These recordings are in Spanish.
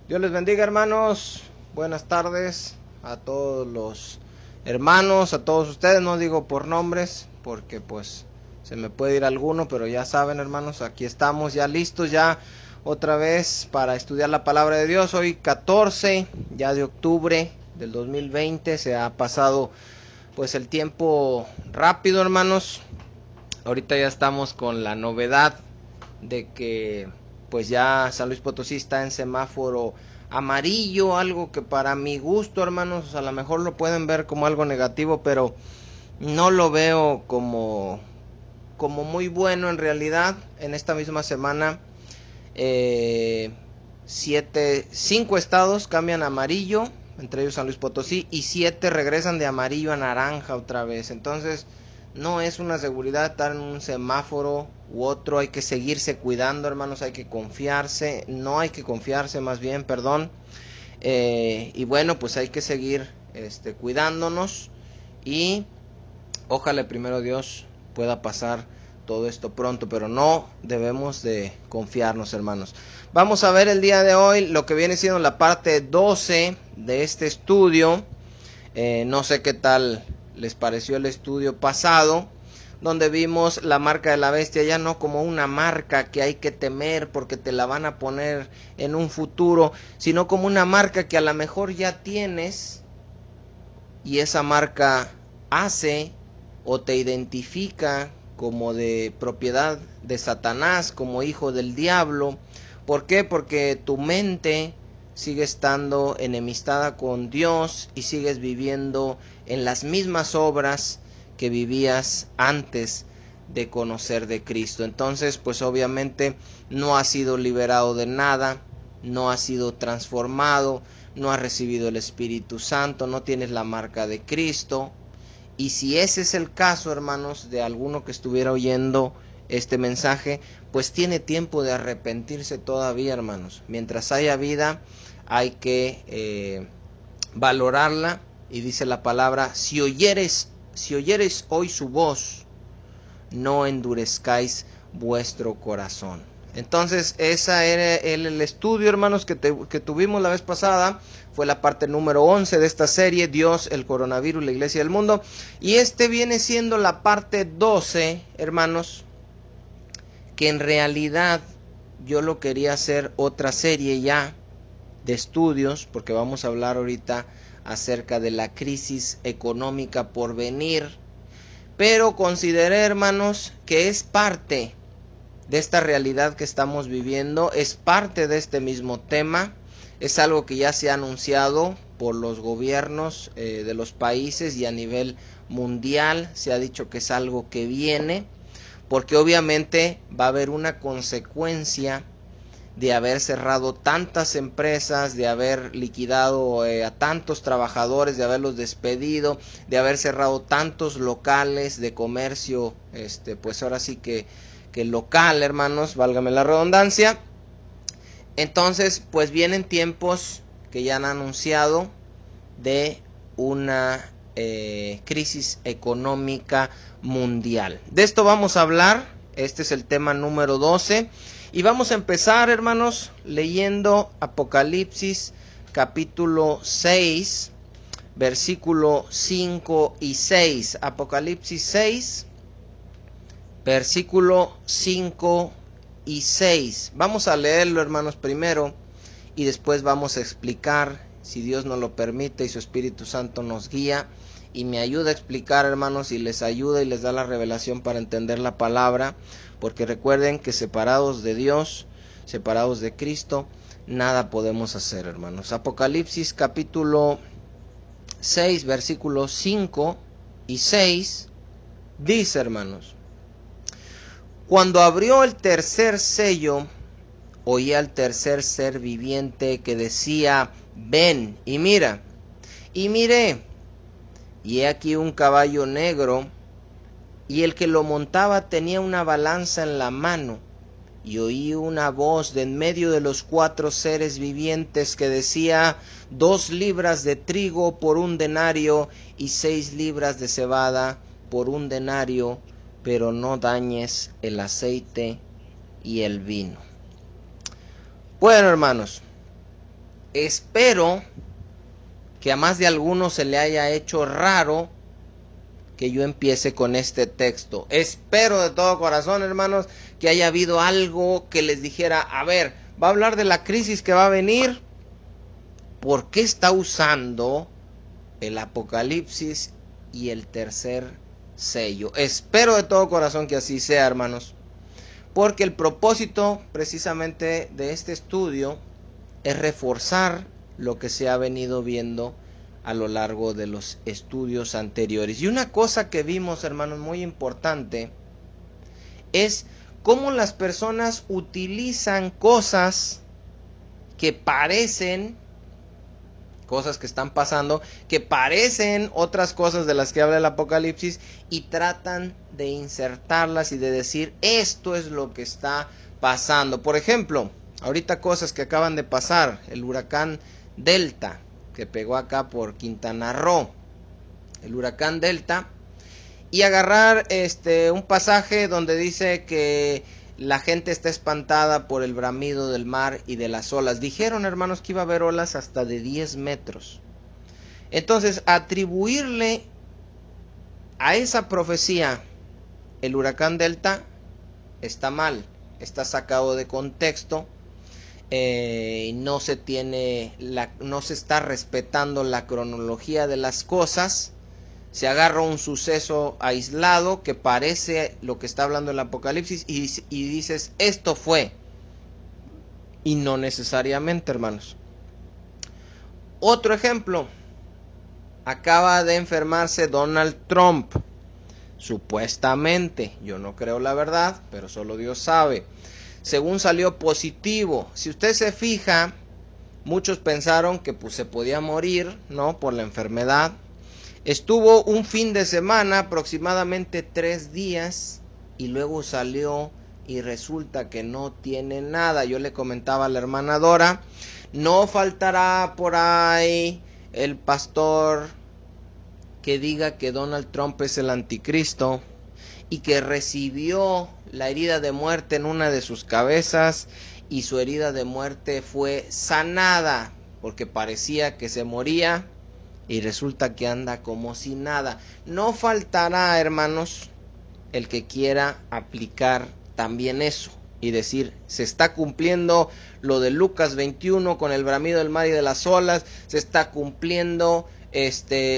Dios les bendiga, hermanos. Buenas tardes a todos los hermanos, a todos ustedes. No digo por nombres porque pues se me puede ir alguno, pero ya saben, hermanos, aquí estamos ya listos ya otra vez para estudiar la palabra de Dios. Hoy 14 ya de octubre del 2020. Se ha pasado pues el tiempo rápido, hermanos. Ahorita ya estamos con la novedad de que pues ya San Luis Potosí está en semáforo amarillo, algo que para mi gusto, hermanos, a lo mejor lo pueden ver como algo negativo, pero no lo veo como muy bueno en realidad. En esta misma semana 5 estados cambian a amarillo, entre ellos San Luis Potosí, y 7 regresan de amarillo a naranja otra vez. Entonces no es una seguridad estar en un semáforo u otro. Hay que seguirse cuidando, hermanos. Hay que confiarse, no hay que confiarse, más bien, perdón. Y bueno, pues hay que seguir cuidándonos, y ojalá primero Dios pueda pasar todo esto pronto, pero no debemos de confiarnos, hermanos. Vamos a ver el día de hoy lo que viene siendo la parte 12 de este estudio. No sé qué tal les pareció el estudio pasado, donde vimos la marca de la bestia ya no como una marca que hay que temer porque te la van a poner en un futuro, sino como una marca que a lo mejor ya tienes, y esa marca hace o te identifica como de propiedad de Satanás, como hijo del diablo. ¿Por qué? Porque tu mente sigue estando enemistada con Dios y sigues viviendo en las mismas obras que vivías antes de conocer de Cristo. Entonces, pues obviamente no has sido liberado de nada, no has sido transformado, no has recibido el Espíritu Santo, no tienes la marca de Cristo. Y si ese es el caso, hermanos, de alguno que estuviera oyendo este mensaje, pues tiene tiempo de arrepentirse todavía, hermanos. Mientras haya vida, hay que valorarla. Y dice la palabra: si oyeres hoy su voz, no endurezcáis vuestro corazón. Entonces, esa era el estudio, hermanos, que tuvimos la vez pasada. Fue la parte número 11 de esta serie: Dios, el coronavirus, la iglesia y el mundo. Y viene siendo la parte 12, hermanos, que en realidad yo lo quería hacer otra serie ya de estudios, porque vamos a hablar ahorita acerca de la crisis económica por venir. Pero consideré, hermanos, que es parte de esta realidad que estamos viviendo, es parte de este mismo tema, es algo que ya se ha anunciado por los gobiernos de los países, y a nivel mundial se ha dicho que es algo que viene, porque obviamente va a haber una consecuencia de haber cerrado tantas empresas, de haber liquidado a tantos trabajadores, de haberlos despedido, de haber cerrado tantos locales de comercio, pues ahora sí que local, hermanos, válgame la redundancia. Entonces, pues vienen tiempos que ya han anunciado de una crisis económica mundial. De esto vamos a hablar. Este es el tema número 12. Y vamos a empezar, hermanos, leyendo Apocalipsis capítulo 6, versículo 5 y 6. Apocalipsis 6, versículo 5 y 6. Vamos a leerlo, hermanos, primero, y después vamos a explicar, si Dios nos lo permite y su Espíritu Santo nos guía y me ayuda a explicar, hermanos, y les ayuda y les da la revelación para entender la palabra, porque recuerden que separados de Dios, separados de Cristo, nada podemos hacer, hermanos. Apocalipsis capítulo 6, versículos 5 y 6, dice, hermanos: cuando abrió el tercer sello, oí al tercer ser viviente que decía: ven y mira. Y miré, y he aquí un caballo negro, y el que lo montaba tenía una balanza en la mano. Y oí una voz de en medio de los 4 seres vivientes que decía: 2 libras de trigo por 1 denario, y 6 libras de cebada por 1 denario, pero no dañes el aceite y el vino. Bueno, hermanos, espero que a más de alguno se le haya hecho raro que yo empiece con este texto. Espero de todo corazón, hermanos, que haya habido algo que les dijera, a ver, va a hablar de la crisis que va a venir. ¿Por qué está usando el Apocalipsis y el tercer sello? Espero de todo corazón que así sea, hermanos, porque el propósito precisamente de este estudio es reforzar lo que se ha venido viendo a lo largo de los estudios anteriores. Y una cosa que vimos, hermanos, muy importante, es cómo las personas utilizan cosas que parecen, cosas que están pasando, que parecen otras cosas de las que habla el Apocalipsis, y tratan de insertarlas y de decir, esto es lo que está pasando. Por ejemplo, ahorita cosas que acaban de pasar, el huracán Delta, que pegó acá por Quintana Roo, el huracán Delta, y agarrar un pasaje donde dice que la gente está espantada por el bramido del mar y de las olas. Dijeron, hermanos, que iba a haber olas hasta de 10 metros. Entonces, atribuirle a esa profecía el huracán Delta está mal, está sacado de contexto. No se está respetando la cronología de las cosas. Se agarra un suceso aislado que parece lo que está hablando el Apocalipsis y dices, esto fue, y no necesariamente, hermanos. Otro ejemplo, acaba de enfermarse Donald Trump, supuestamente, yo no creo la verdad, pero solo Dios sabe. Según salió positivo. Si usted se fija, muchos pensaron que pues se podía morir, ¿no?, por la enfermedad. Estuvo un fin de semana, aproximadamente 3 días, y luego salió y resulta que no tiene nada. Yo le comentaba a la hermana Dora, no faltará por ahí el pastor que diga que Donald Trump es el anticristo y que recibió la herida de muerte en una de sus cabezas y su herida de muerte fue sanada porque parecía que se moría y resulta que anda como si nada. No faltará, hermanos, el que quiera aplicar también eso y decir, se está cumpliendo lo de Lucas 21 con el bramido del mar y de las olas, se está cumpliendo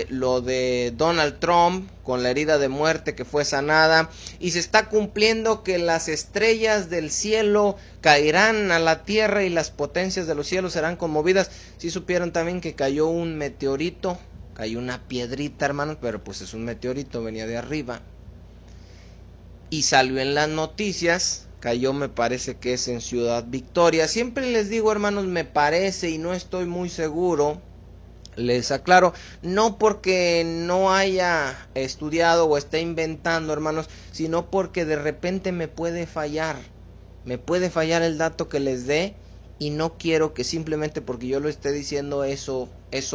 lo de Donald Trump con la herida de muerte que fue sanada, y se está cumpliendo que las estrellas del cielo caerán a la tierra y las potencias de los cielos serán conmovidas. Si supieron también que cayó un meteorito, cayó una piedrita, hermanos, pero pues es un meteorito, venía de arriba y salió en las noticias. Cayó, me parece que es en Ciudad Victoria. Siempre les digo, hermanos, me parece y no estoy muy seguro. Les aclaro, no porque no haya estudiado o esté inventando, hermanos, sino porque de repente me puede fallar el dato que les dé, y no quiero que simplemente porque yo lo esté diciendo eso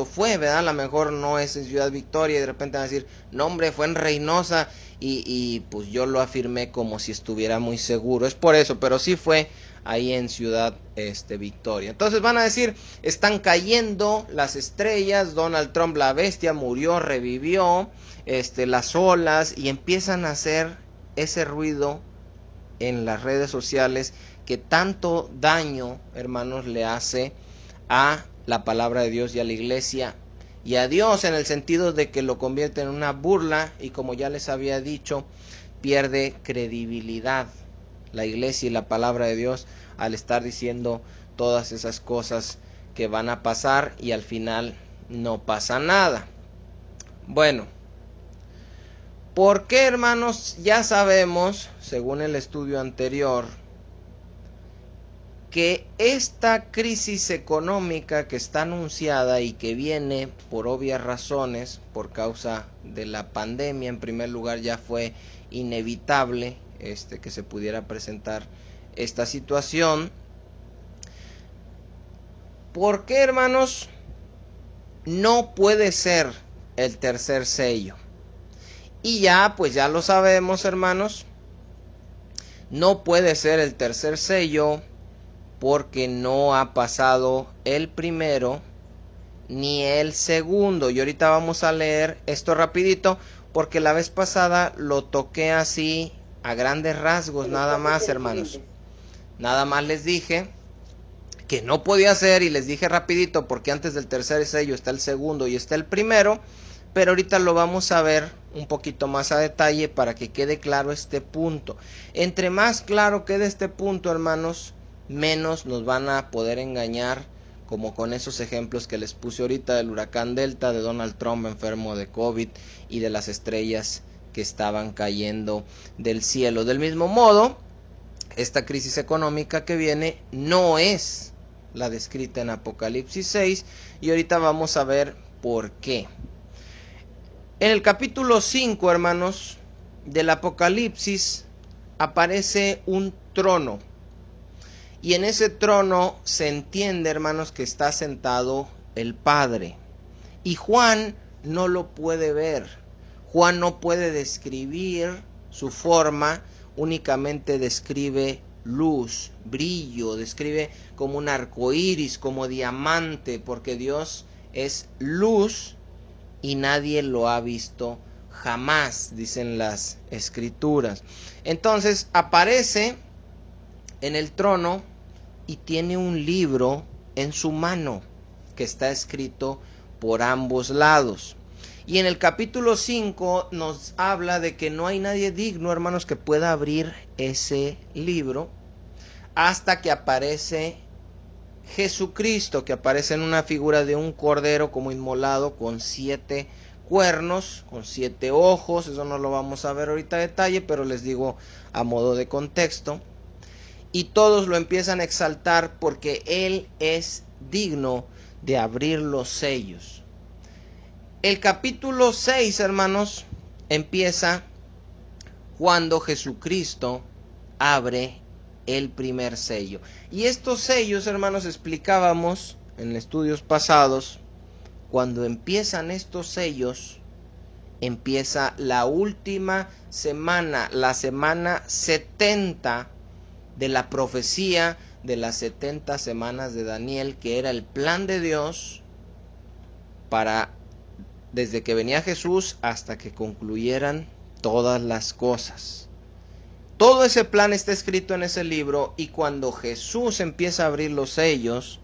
fue, ¿verdad? A lo mejor no es en Ciudad Victoria y de repente van a decir, no hombre, fue en Reynosa, y pues yo lo afirmé como si estuviera muy seguro. Es por eso, pero sí fue ahí en Ciudad Victoria. Entonces van a decir, están cayendo las estrellas, Donald Trump la bestia murió, revivió, las olas, y empiezan a hacer ese ruido en las redes sociales que tanto daño, hermanos, le hace a la palabra de Dios y a la iglesia y a Dios, en el sentido de que lo convierte en una burla, y como ya les había dicho, pierde credibilidad la iglesia y la palabra de Dios al estar diciendo todas esas cosas que van a pasar y al final no pasa nada. Bueno, ¿por qué, hermanos? Ya sabemos, según el estudio anterior, que esta crisis económica que está anunciada y que viene por obvias razones, por causa de la pandemia, en primer lugar, ya fue inevitable que se pudiera presentar esta situación. ¿Por qué, hermanos, no puede ser el tercer sello? Y ya, pues ya lo sabemos, hermanos, no puede ser el tercer sello porque no ha pasado el primero ni el segundo. Y ahorita vamos a leer esto rapidito, porque la vez pasada lo toqué así a grandes rasgos, nada más, hermanos. Nada más les dije que no podía ser, y les dije rapidito porque antes del tercer sello está el segundo y está el primero, pero ahorita lo vamos a ver un poquito más a detalle para que quede claro este punto. Entre más claro quede este punto, hermanos, menos nos van a poder engañar, como con esos ejemplos que les puse ahorita del huracán Delta, de Donald Trump enfermo de COVID y de las estrellas que estaban cayendo del cielo. Del mismo modo, esta crisis económica que viene no es la descrita en Apocalipsis 6, y ahorita vamos a ver por qué. En el capítulo 5, hermanos, del Apocalipsis aparece un trono, y en ese trono se entiende, hermanos, que está sentado el Padre, y Juan no lo puede ver. Juan no puede describir su forma, únicamente describe luz, brillo, describe como un arco iris, como diamante, porque Dios es luz y nadie lo ha visto jamás, dicen las escrituras. Entonces aparece en el trono y tiene un libro en su mano que está escrito por ambos lados. Y en el capítulo 5 nos habla de que no hay nadie digno, hermanos, que pueda abrir ese libro hasta que aparece Jesucristo, que aparece en una figura de un cordero como inmolado con 7 cuernos, con 7 ojos. Eso no lo vamos a ver ahorita a detalle, pero les digo a modo de contexto. Y todos lo empiezan a exaltar porque Él es digno de abrir los sellos. El capítulo 6, hermanos, empieza cuando Jesucristo abre el primer sello. Y estos sellos, hermanos, explicábamos en estudios pasados, cuando empiezan estos sellos, empieza la última semana, la semana 70 de la profecía de las 70 semanas de Daniel, que era el plan de Dios para desde que venía Jesús hasta que concluyeran todas las cosas. Todo ese plan está escrito en ese libro, y cuando Jesús empieza a abrir los sellos,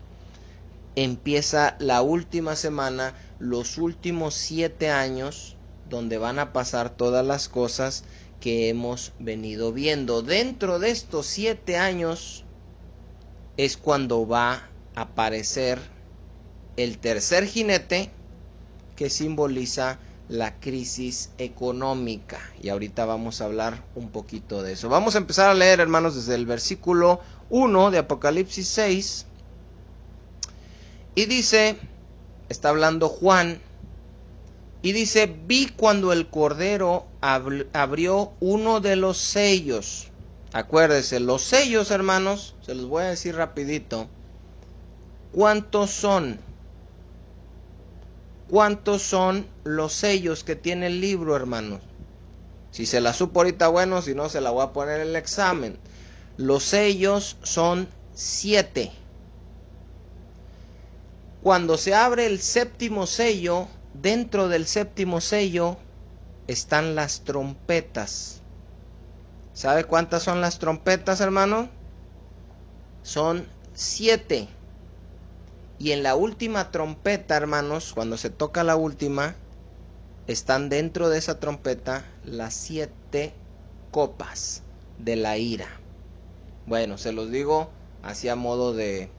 empieza la última semana, los últimos 7 años, donde van a pasar todas las cosas que hemos venido viendo. Dentro de estos 7 años es cuando va a aparecer el tercer jinete, que simboliza la crisis económica, y ahorita vamos a hablar un poquito de eso. Vamos a empezar a leer, hermanos, desde el versículo 1 de Apocalipsis 6, y dice, está hablando Juan, y dice: vi cuando el Cordero abrió uno de los sellos. Acuérdense, los sellos, hermanos, se los voy a decir rapidito. ¿Cuántos son? ¿Cuántos son los sellos que tiene el libro, hermanos? Si se la supo ahorita, bueno, si no, se la voy a poner en el examen. Los sellos son 7. Cuando se abre el séptimo sello, dentro del séptimo sello están las trompetas. ¿Sabe cuántas son las trompetas, hermano? Son 7. Y en la última trompeta, hermanos, cuando se toca la última, están dentro de esa trompeta las 7 copas de la ira. Bueno, se los digo así a modo de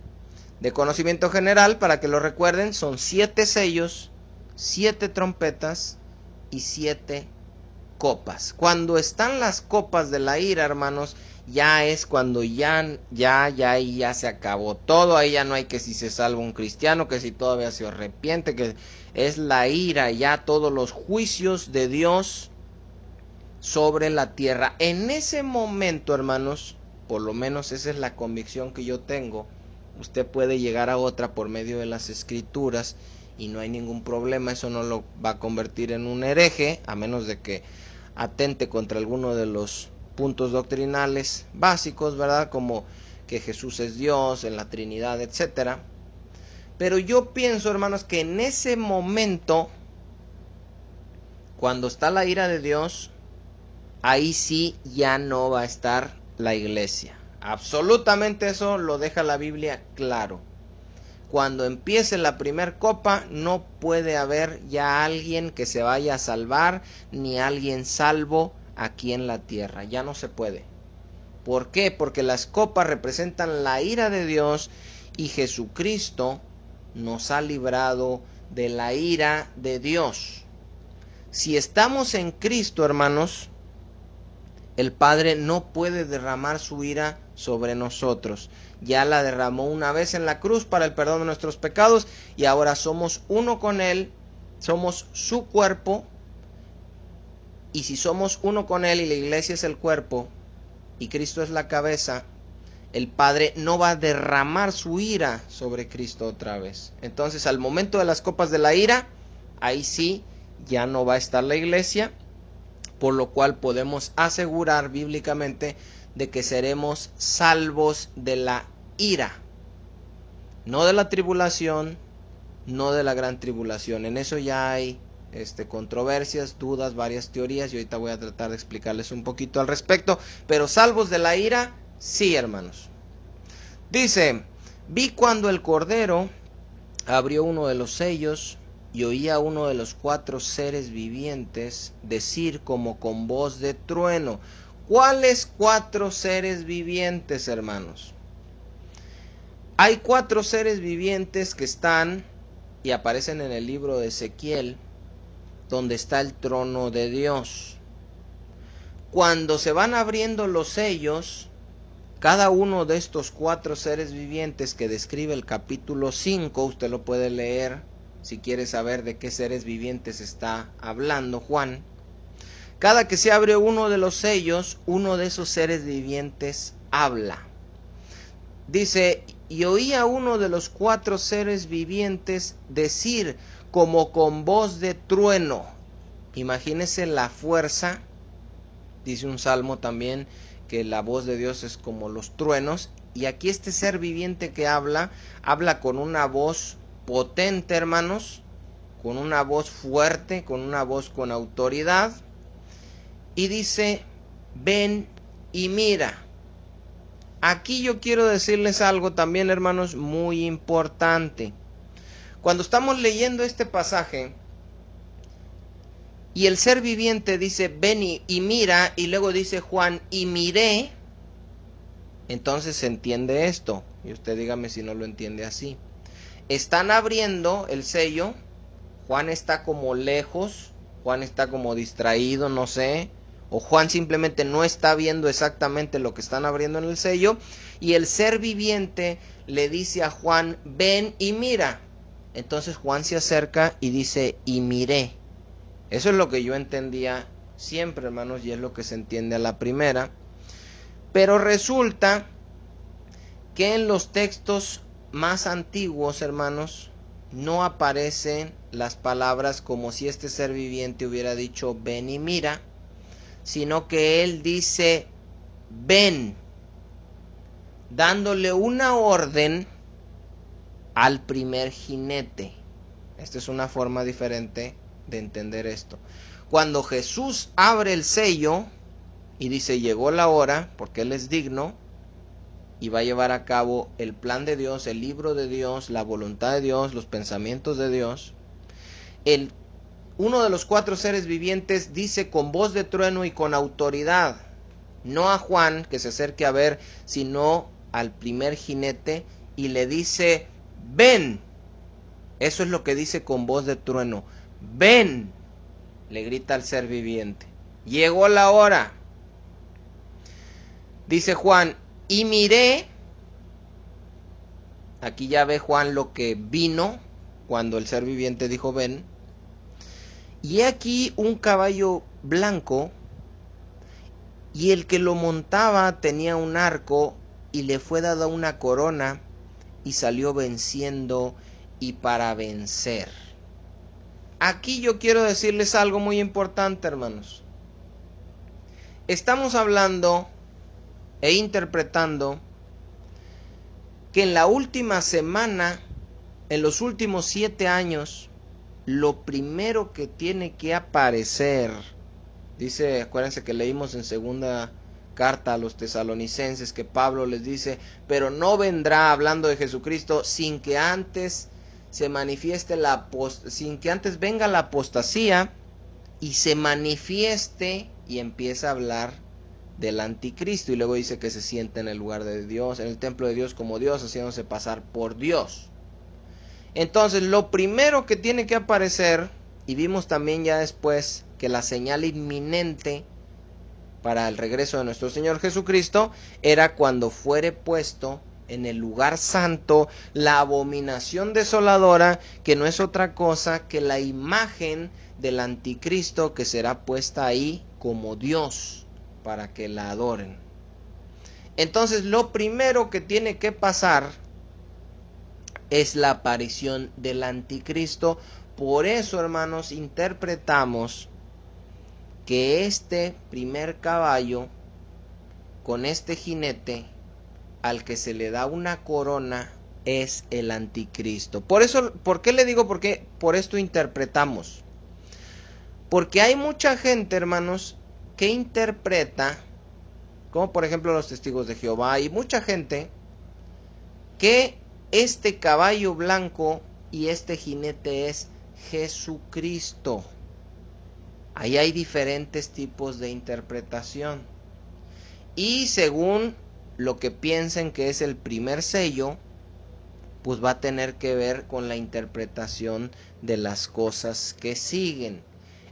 conocimiento general para que lo recuerden. Son 7 sellos, 7 trompetas y 7 copas. Cuando están las copas de la ira, hermanos, ya es cuando ya se acabó todo. Ahí ya no hay que si se salva un cristiano, que si todavía se arrepiente, que es la ira, ya todos los juicios de Dios sobre la tierra. En ese momento, hermanos, por lo menos esa es la convicción que yo tengo. Usted puede llegar a otra por medio de las escrituras y no hay ningún problema. Eso no lo va a convertir en un hereje, a menos de que atente contra alguno de los puntos doctrinales básicos, ¿verdad? Como que Jesús es Dios, en la Trinidad, etcétera. Pero yo pienso, hermanos, que en ese momento, cuando está la ira de Dios, ahí sí ya no va a estar la iglesia. Absolutamente eso lo deja la Biblia claro. Cuando empiece la primer copa, no puede haber ya alguien que se vaya a salvar, ni alguien salvo aquí en la tierra. Ya no se puede. ¿Por qué? Porque las copas representan la ira de Dios y Jesucristo nos ha librado de la ira de Dios. Si estamos en Cristo, hermanos, el Padre no puede derramar su ira sobre nosotros. Ya la derramó una vez en la cruz para el perdón de nuestros pecados y ahora somos uno con Él, somos su cuerpo. Y si somos uno con Él y la iglesia es el cuerpo y Cristo es la cabeza, el Padre no va a derramar su ira sobre Cristo otra vez. Entonces, al momento de las copas de la ira, ahí sí ya no va a estar la iglesia, por lo cual podemos asegurar bíblicamente de que seremos salvos de la ira, no de la tribulación, no de la gran tribulación. En eso ya hay controversias, dudas, varias teorías, y ahorita voy a tratar de explicarles un poquito al respecto, pero salvos de la ira, sí, hermanos. Dice, vi cuando el Cordero abrió uno de los sellos, y oí a uno de los 4 seres vivientes decir como con voz de trueno. ¿Cuáles 4 seres vivientes, hermanos? Hay 4 seres vivientes que están y aparecen en el libro de Ezequiel, donde está el trono de Dios. Cuando se van abriendo los sellos, cada uno de estos 4 seres vivientes que describe el capítulo 5, usted lo puede leer si quiere saber de qué seres vivientes está hablando Juan. Cada que se abre uno de los sellos, uno de esos seres vivientes habla. Dice, y oí a uno de los 4 seres vivientes decir como con voz de trueno. Imagínese la fuerza. Dice un salmo también que la voz de Dios es como los truenos. Y aquí este ser viviente que habla con una voz potente, hermanos, con una voz fuerte, con una voz con autoridad, y dice, ven y mira. Aquí yo quiero decirles algo también, hermanos, muy importante. Cuando estamos leyendo este pasaje, y el ser viviente dice, ven y mira, y luego dice Juan, y miré, entonces se entiende esto, y usted dígame si no lo entiende así. Están abriendo el sello, Juan está como lejos, Juan está como distraído, no sé, o Juan simplemente no está viendo exactamente lo que están abriendo en el sello, y el ser viviente le dice a Juan, ven y mira. Entonces Juan se acerca y dice, y miré. Eso es lo que yo entendía siempre, hermanos, y es lo que se entiende a la primera. Pero resulta que en los textos más antiguos, hermanos, no aparecen las palabras como si este ser viviente hubiera dicho ven y mira, sino que él dice ven, dándole una orden al primer jinete. Esta es una forma diferente de entender esto. Cuando Jesús abre el sello y dice llegó la hora, porque Él es digno, y va a llevar a cabo el plan de Dios, el libro de Dios, la voluntad de Dios, los pensamientos de Dios. Uno de los 4 seres vivientes dice con voz de trueno y con autoridad, no a Juan que se acerque a ver, sino al primer jinete, y le dice, ven. Eso es lo que dice con voz de trueno, ven, le grita al ser viviente. Llegó la hora. Dice Juan, y miré, aquí ya ve Juan lo que vino cuando el ser viviente dijo ven, y he aquí un caballo blanco, y el que lo montaba tenía un arco, y le fue dada una corona, y salió venciendo y para vencer. Aquí yo quiero decirles algo muy importante, hermanos. Estamos hablando e interpretando que en la última semana, en los últimos 7 años, lo primero que tiene que aparecer, dice, acuérdense que leímos en segunda carta a los tesalonicenses que Pablo les dice, pero no vendrá, hablando de Jesucristo, sin que antes se manifieste sin que antes venga la apostasía y se manifieste, y empieza a hablar del anticristo, y luego dice que se siente en el lugar de Dios, en el templo de Dios como Dios, haciéndose pasar por Dios. Entonces lo primero que tiene que aparecer, y vimos también ya después que la señal inminente para el regreso de nuestro Señor Jesucristo era cuando fuere puesto en el lugar santo la abominación desoladora, que no es otra cosa que la imagen del anticristo, que será puesta ahí como Dios para que la adoren. Entonces lo primero que tiene que pasar es la aparición del anticristo. Por eso, hermanos, interpretamos que este primer caballo con este jinete al que se le da una corona es el anticristo. Por eso, ¿por qué le digo? Porque por esto interpretamos. Porque hay mucha gente, hermanos, que interpreta, como por ejemplo los testigos de Jehová, y mucha gente que este caballo blanco y este jinete es Jesucristo. Ahí hay diferentes tipos de interpretación. Y según lo que piensen que es el primer sello, pues va a tener que ver con la interpretación de las cosas que siguen.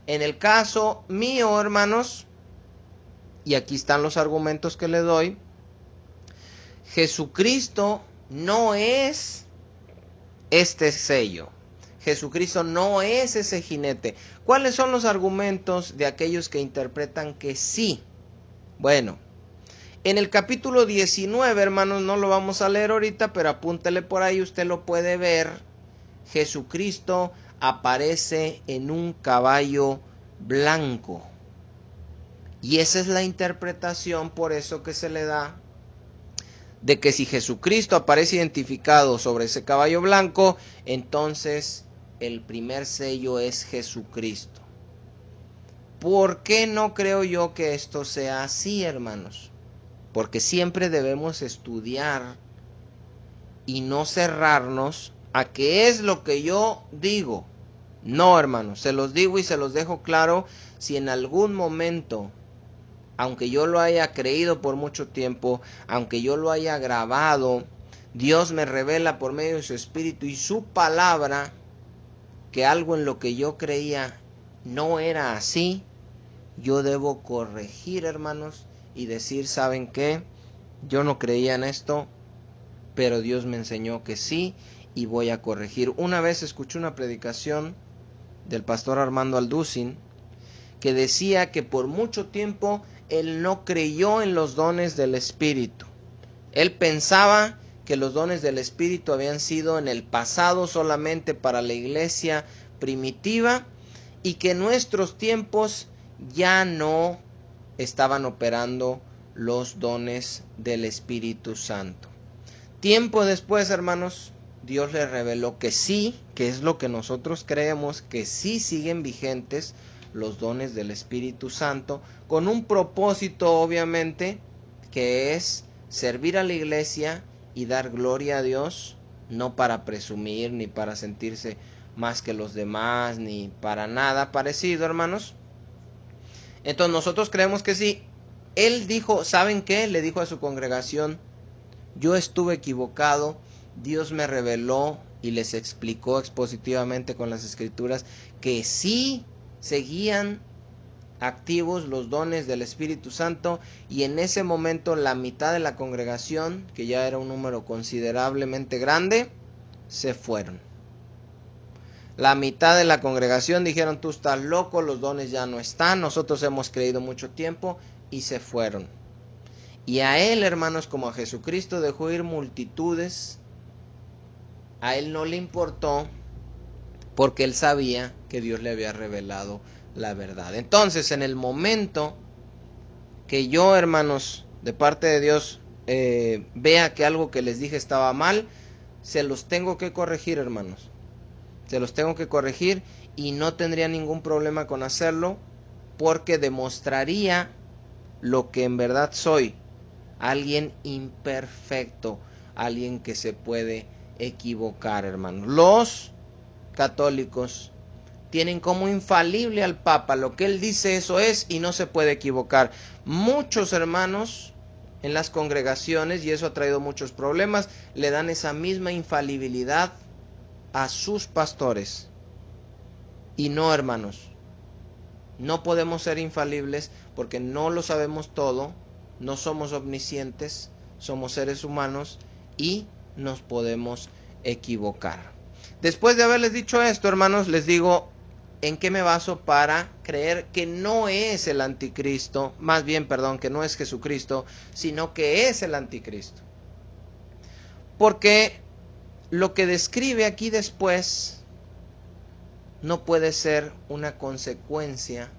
En el caso mío, hermanos, y aquí están los argumentos que le doy, Jesucristo no es este sello. Jesucristo no es ese jinete. ¿Cuáles son los argumentos de aquellos que interpretan que sí? Bueno, en el capítulo 19, hermanos, no lo vamos a leer ahorita, pero apúntele por ahí, usted lo puede ver. Jesucristo aparece en un caballo blanco. Y esa es la interpretación, por eso que se le da, de que si Jesucristo aparece identificado sobre ese caballo blanco, entonces el primer sello es Jesucristo. ¿Por qué no creo yo que esto sea así, hermanos? Porque siempre debemos estudiar y no cerrarnos a qué es lo que yo digo. No, hermanos, se los digo y se los dejo claro. Si en algún momento, aunque yo lo haya creído por mucho tiempo, aunque yo lo haya grabado, Dios me revela por medio de su Espíritu y su palabra que algo en lo que yo creía no era así, yo debo corregir, hermanos, y decir, ¿saben qué? Yo no creía en esto, pero Dios me enseñó que sí, y voy a corregir. Una vez escuché una predicación del pastor Armando Alducin, que decía que por mucho tiempo él no creyó en los dones del Espíritu. Él pensaba que los dones del Espíritu habían sido en el pasado solamente para la iglesia primitiva y que en nuestros tiempos ya no estaban operando los dones del Espíritu Santo. Tiempo después, hermanos, Dios le reveló que sí, que es lo que nosotros creemos, que sí siguen vigentes los dones del Espíritu Santo, con un propósito obviamente, que es servir a la iglesia y dar gloria a Dios, no para presumir, ni para sentirse más que los demás, ni para nada parecido, hermanos. Entonces nosotros creemos que sí. Él dijo, ¿saben qué? Le dijo a su congregación, yo estuve equivocado, Dios me reveló y les explicó expositivamente con las escrituras que sí seguían activos los dones del Espíritu Santo, y en ese momento la mitad de la congregación, que ya era un número considerablemente grande, se fueron. La mitad de la congregación dijeron, tú estás loco, los dones ya no están, nosotros hemos creído mucho tiempo, y se fueron. Y a él, hermanos, como a Jesucristo dejó ir multitudes, a él no le importó, porque él sabía que Dios le había revelado la verdad. Entonces, en el momento que yo, hermanos, de parte de Dios, vea que algo que les dije estaba mal, se los tengo que corregir, hermanos. Se los tengo que corregir y no tendría ningún problema con hacerlo, porque demostraría lo que en verdad soy: alguien imperfecto, alguien que se puede equivocar, hermanos. Los católicos tienen como infalible al Papa: lo que él dice, eso es, y no se puede equivocar. Muchos hermanos en las congregaciones, y eso ha traído muchos problemas, le dan esa misma infalibilidad a sus pastores. Y no, hermanos, no podemos ser infalibles, porque no lo sabemos todo, no somos omniscientes, somos seres humanos y nos podemos equivocar. Después de haberles dicho esto, hermanos, les digo en qué me baso para creer que no es el anticristo, más bien, perdón, que no es Jesucristo, sino que es el anticristo. Porque lo que describe aquí después no puede ser una consecuencia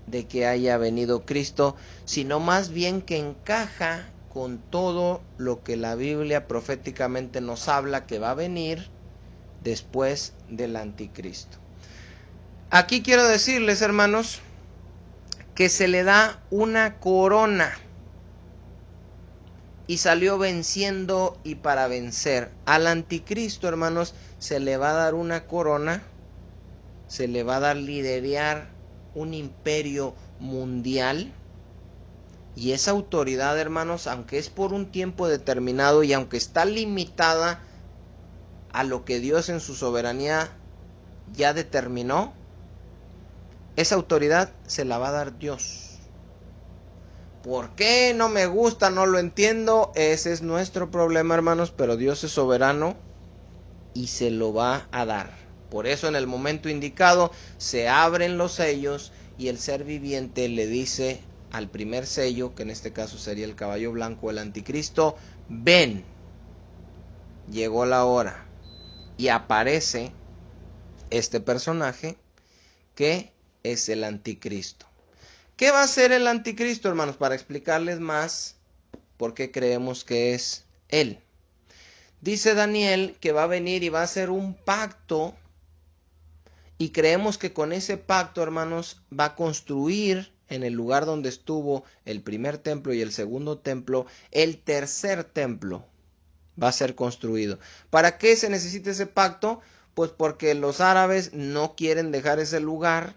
de que haya venido Cristo, sino más bien que encaja con todo lo que la Biblia proféticamente nos habla que va a venir después del anticristo. Aquí quiero decirles, hermanos, que se le da una corona y salió venciendo y para vencer. Al anticristo, hermanos, se le va a dar una corona, se le va a dar liderar un imperio mundial, y esa autoridad, hermanos, aunque es por un tiempo determinado y aunque está limitada a lo que Dios en su soberanía ya determinó, esa autoridad se la va a dar Dios. ¿Por qué no me gusta? No lo entiendo. Ese es nuestro problema, hermanos, pero Dios es soberano y se lo va a dar. Por eso en el momento indicado se abren los sellos y el ser viviente le dice al primer sello, que en este caso sería el caballo blanco, el anticristo: ven, llegó la hora. Y aparece este personaje que es el anticristo. ¿Qué va a hacer el anticristo, hermanos? Para explicarles más por qué creemos que es él. Dice Daniel que va a venir y va a hacer un pacto, y creemos que con ese pacto, hermanos, va a construir en el lugar donde estuvo el primer templo y el segundo templo, el tercer templo va a ser construido. ¿Para qué se necesita ese pacto? Pues porque los árabes no quieren dejar ese lugar,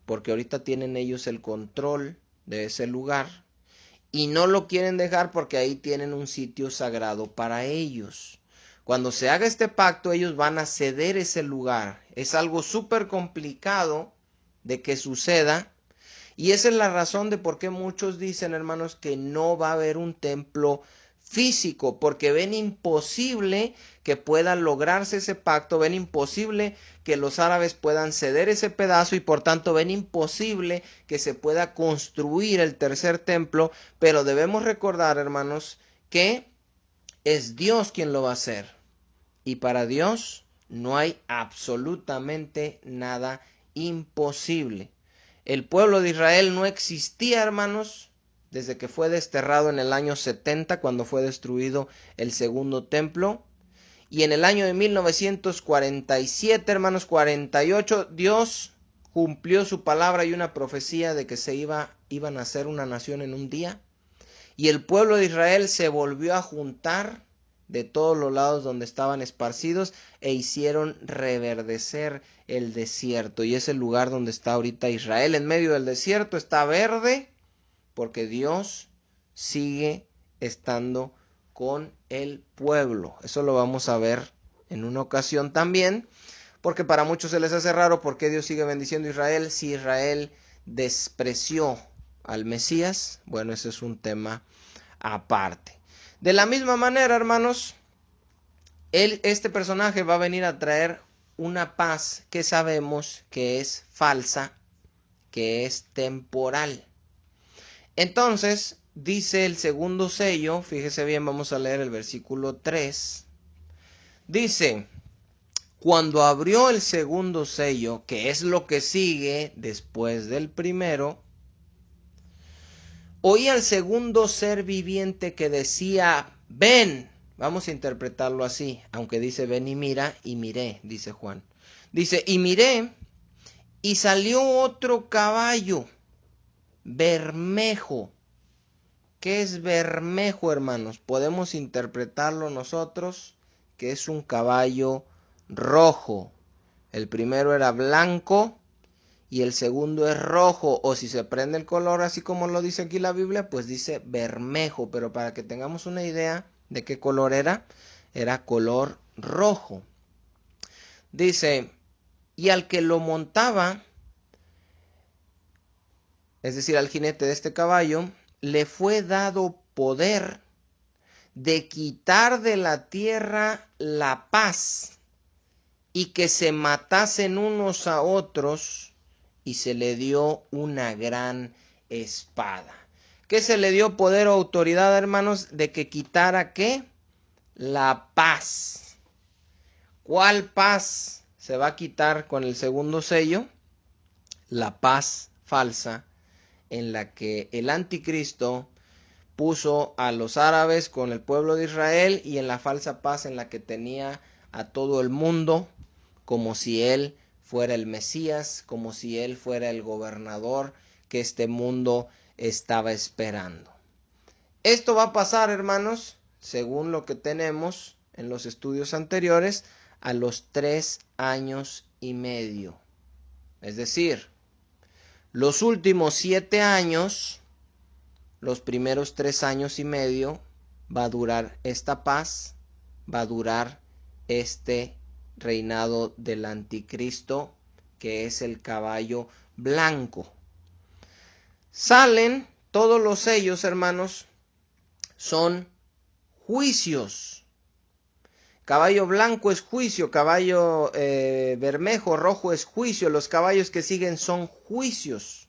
porque ahorita tienen ellos el control de ese lugar, y no lo quieren dejar porque ahí tienen un sitio sagrado para ellos. Cuando se haga este pacto, ellos van a ceder ese lugar. Es algo súper complicado de que suceda, y esa es la razón de por qué muchos dicen, hermanos, que no va a haber un templo físico, porque ven imposible que pueda lograrse ese pacto, ven imposible que los árabes puedan ceder ese pedazo, y por tanto ven imposible que se pueda construir el tercer templo. Pero debemos recordar, hermanos, que es Dios quien lo va a hacer, y para Dios no hay absolutamente nada imposible. El pueblo de Israel no existía, hermanos, desde que fue desterrado en el año 70, cuando fue destruido el segundo templo. Y en el año de 1947, hermanos, 48, Dios cumplió su palabra y una profecía de que iban a ser una nación en un día. Y el pueblo de Israel se volvió a juntar de todos los lados donde estaban esparcidos, e hicieron reverdecer el desierto. Y es el lugar donde está ahorita Israel, en medio del desierto. Está verde porque Dios sigue estando con el pueblo. Eso lo vamos a ver en una ocasión también, porque para muchos se les hace raro por qué Dios sigue bendiciendo a Israel si Israel despreció al Mesías. Bueno, ese es un tema aparte. De la misma manera, hermanos, este personaje va a venir a traer una paz que sabemos que es falsa, que es temporal. Entonces, dice el segundo sello, fíjese bien, vamos a leer el versículo 3. Dice: cuando abrió el segundo sello, que es lo que sigue después del primero, Oí al segundo ser viviente que decía, ven. Vamos a interpretarlo así, aunque dice ven y mira, y miré, dice Juan. Dice, y miré, y salió otro caballo, bermejo. ¿Qué es bermejo, hermanos? Podemos interpretarlo nosotros que es un caballo rojo. El primero era blanco y el segundo es rojo, o si se prende el color así como lo dice aquí la Biblia, pues dice bermejo, pero para que tengamos una idea de qué color era color rojo. Dice, y al que lo montaba, es decir, al jinete de este caballo, le fue dado poder de quitar de la tierra la paz y que se matasen unos a otros, y se le dio una gran espada. ¿Qué se le dio poder o autoridad, hermanos? De que quitara ¿qué? La paz. ¿Cuál paz se va a quitar con el segundo sello? La paz falsa en la que el anticristo puso a los árabes con el pueblo de Israel, y en la falsa paz en la que tenía a todo el mundo, como si él fuera el Mesías, como si él fuera el gobernador que este mundo estaba esperando. Esto va a pasar, hermanos, según lo que tenemos en los estudios anteriores, a los 3 años y medio. Es decir, los últimos 7 años, los primeros 3 años y medio, va a durar esta paz, va a durar este reinado del anticristo, que es el caballo blanco. Salen todos los sellos, hermanos, son juicios. Caballo blanco es juicio, caballo bermejo, rojo es juicio, los caballos que siguen son juicios.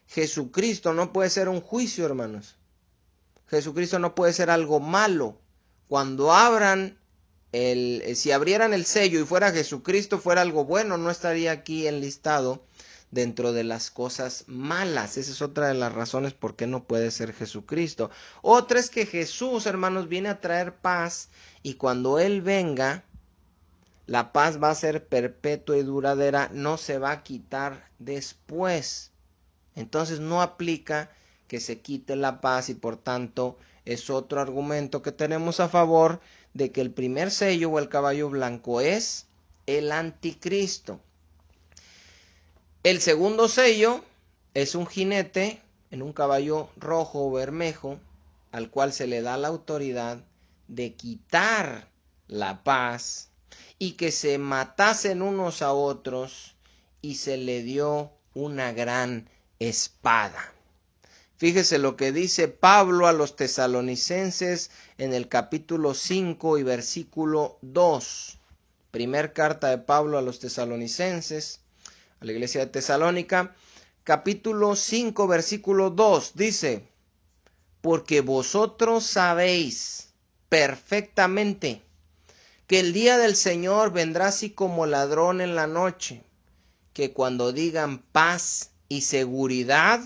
Jesucristo no puede ser un juicio, hermanos. Jesucristo no puede ser algo malo. Cuando abran si abrieran el sello y fuera Jesucristo, fuera algo bueno, no estaría aquí enlistado dentro de las cosas malas. Esa es otra de las razones por qué no puede ser Jesucristo. Otra es que Jesús, hermanos, viene a traer paz, y cuando Él venga, la paz va a ser perpetua y duradera, no se va a quitar después. Entonces no aplica que se quite la paz, y por tanto es otro argumento que tenemos a favor de que el primer sello o el caballo blanco es el anticristo. El segundo sello es un jinete en un caballo rojo o bermejo, al cual se le da la autoridad de quitar la paz y que se matasen unos a otros, y se le dio una gran espada. Fíjese lo que dice Pablo a los tesalonicenses en el capítulo 5 y versículo 2. Primer carta de Pablo a los tesalonicenses, a la iglesia de Tesalónica, capítulo 5, versículo 2, dice, porque vosotros sabéis perfectamente que el día del Señor vendrá así como ladrón en la noche, que cuando digan paz y seguridad,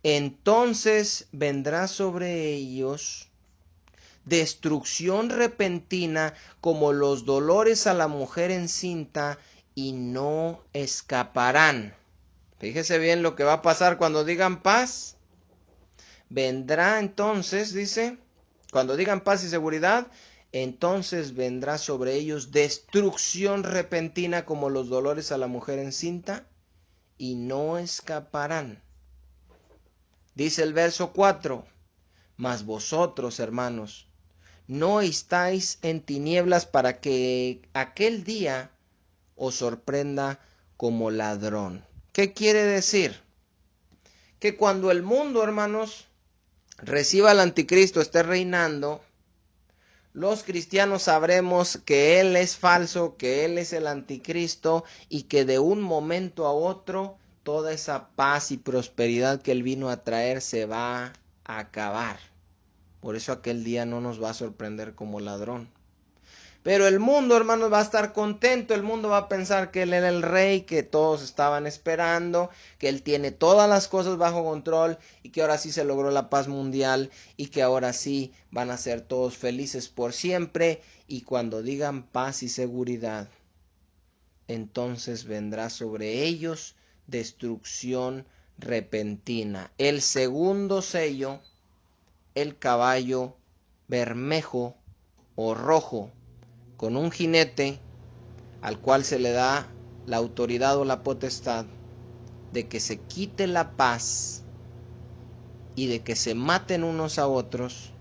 entonces vendrá sobre ellos destrucción repentina como los dolores a la mujer encinta, y no escaparán. Fíjese bien lo que va a pasar cuando digan paz. Vendrá entonces, dice, cuando digan paz y seguridad, entonces vendrá sobre ellos destrucción repentina como los dolores a la mujer encinta, y no escaparán. Dice el verso 4, mas vosotros, hermanos, no estáis en tinieblas para que aquel día os sorprenda como ladrón. ¿Qué quiere decir? Que cuando el mundo, hermanos, reciba al anticristo, esté reinando, los cristianos sabremos que él es falso, que él es el anticristo, y que de un momento a otro toda esa paz y prosperidad que él vino a traer se va a acabar. Por eso aquel día no nos va a sorprender como ladrón. Pero el mundo, hermanos, va a estar contento. El mundo va a pensar que Él era el rey, que todos estaban esperando, que Él tiene todas las cosas bajo control y que ahora sí se logró la paz mundial y que ahora sí van a ser todos felices por siempre. Y cuando digan paz y seguridad, entonces vendrá sobre ellos destrucción repentina. El segundo sello, el caballo bermejo o rojo, con un jinete al cual se le da la autoridad o la potestad de que se quite la paz y de que se maten unos a otros,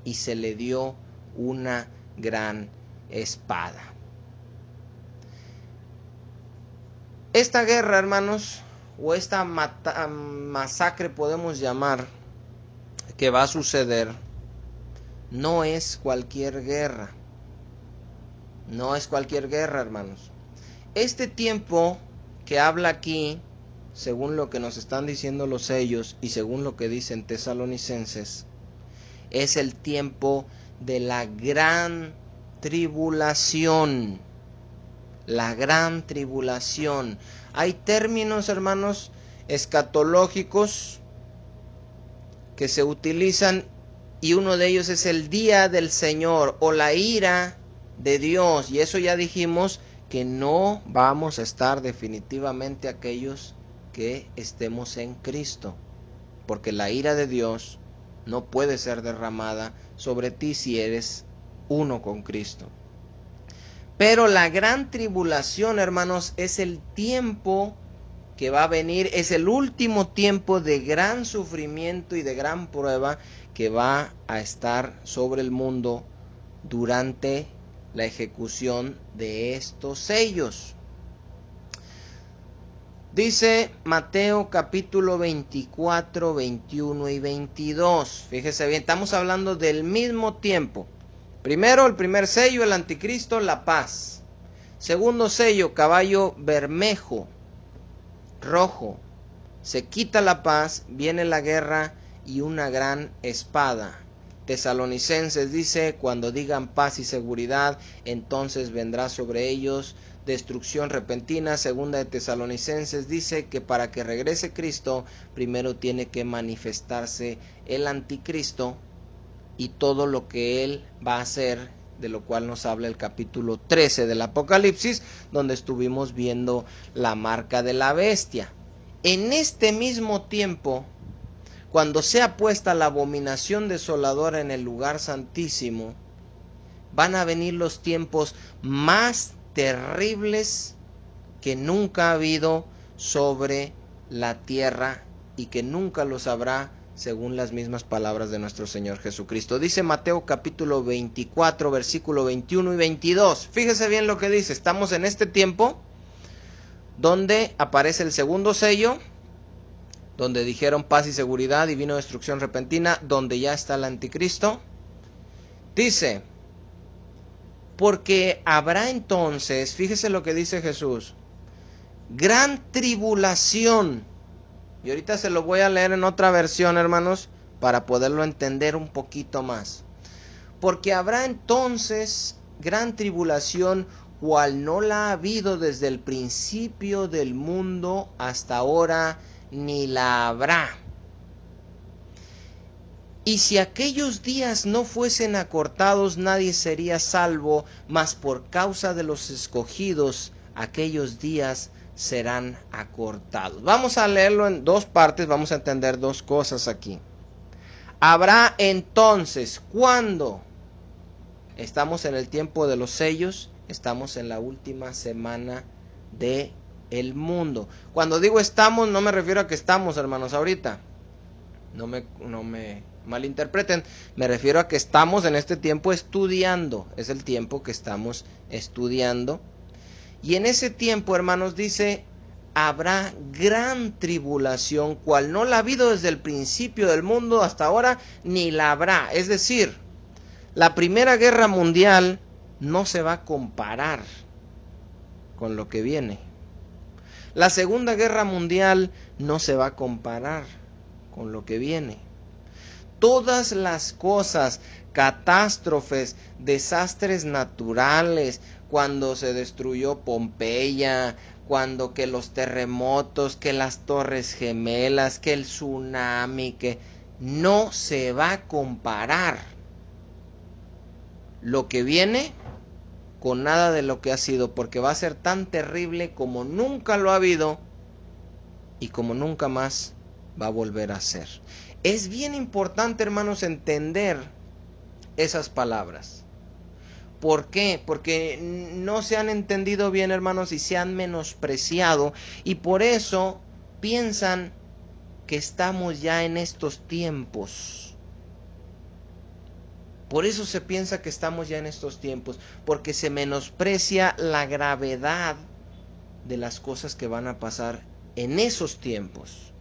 y se le dio una gran espada. Esta guerra, hermanos, o esta masacre podemos llamar, que va a suceder, no es cualquier guerra. No es cualquier guerra, hermanos. Este tiempo que habla aquí, según lo que nos están diciendo los sellos y según lo que dicen Tesalonicenses, es el tiempo de la gran tribulación. La gran tribulación. Hay términos, hermanos, escatológicos que se utilizan, y uno de ellos es el día del Señor o la ira de Dios, y eso ya dijimos que no vamos a estar definitivamente aquellos que estemos en Cristo, porque la ira de Dios no puede ser derramada sobre ti si eres uno con Cristo. Pero la gran tribulación, hermanos, es el tiempo que va a venir, es el último tiempo de gran sufrimiento y de gran prueba que va a estar sobre el mundo durante la ejecución de estos sellos. Dice Mateo capítulo 24, 21 y 22. Fíjese bien, estamos hablando del mismo tiempo. Primero, el primer sello, el anticristo, la paz. Segundo sello, caballo bermejo, rojo. Se quita la paz, viene la guerra y una gran espada. Tesalonicenses dice, cuando digan paz y seguridad, entonces vendrá sobre ellos destrucción repentina. Segunda de Tesalonicenses dice que para que regrese Cristo, primero tiene que manifestarse el anticristo y todo lo que él va a hacer, de lo cual nos habla el capítulo 13 del Apocalipsis, donde estuvimos viendo la marca de la bestia. En este mismo tiempo, cuando sea puesta la abominación desoladora en el lugar santísimo, van a venir los tiempos más terribles que nunca ha habido sobre la tierra y que nunca los habrá, según las mismas palabras de nuestro Señor Jesucristo. Dice Mateo capítulo 24, versículo 21 y 22. Fíjese bien lo que dice. Estamos en este tiempo donde aparece el segundo sello, donde dijeron paz y seguridad y vino destrucción repentina, donde ya está el anticristo. Dice, porque habrá entonces, fíjese lo que dice Jesús, gran tribulación. Y ahorita se lo voy a leer en otra versión, hermanos, para poderlo entender un poquito más. Porque habrá entonces gran tribulación, cual no la ha habido desde el principio del mundo hasta ahora, ni la habrá. Y si aquellos días no fuesen acortados, nadie sería salvo, mas por causa de los escogidos, aquellos días serán acortados. Vamos a leerlo en dos partes, vamos a entender dos cosas aquí. Habrá entonces, ¿cuándo? Estamos en el tiempo de los sellos, estamos en la última semana de el mundo. Cuando digo estamos, no me refiero a que estamos, hermanos, ahorita. No me malinterpreten. Me refiero a que estamos en este tiempo estudiando. Es el tiempo que estamos estudiando. Y en ese tiempo, hermanos, dice, habrá gran tribulación, cual no la ha habido desde el principio del mundo hasta ahora, ni la habrá. Es decir, la Primera Guerra Mundial no se va a comparar con lo que viene. La Segunda Guerra Mundial no se va a comparar con lo que viene. Todas las cosas, catástrofes, desastres naturales, cuando se destruyó Pompeya, cuando que los terremotos, que las torres gemelas, que el tsunami, que no se va a comparar lo que viene con nada de lo que ha sido, porque va a ser tan terrible como nunca lo ha habido y como nunca más va a volver a ser. Es bien importante, hermanos, entender esas palabras. ¿Por qué? Porque no se han entendido bien, hermanos, y se han menospreciado, y por eso piensan que estamos ya en estos tiempos. Por eso se piensa que estamos ya en estos tiempos, porque se menosprecia la gravedad de las cosas que van a pasar en esos tiempos.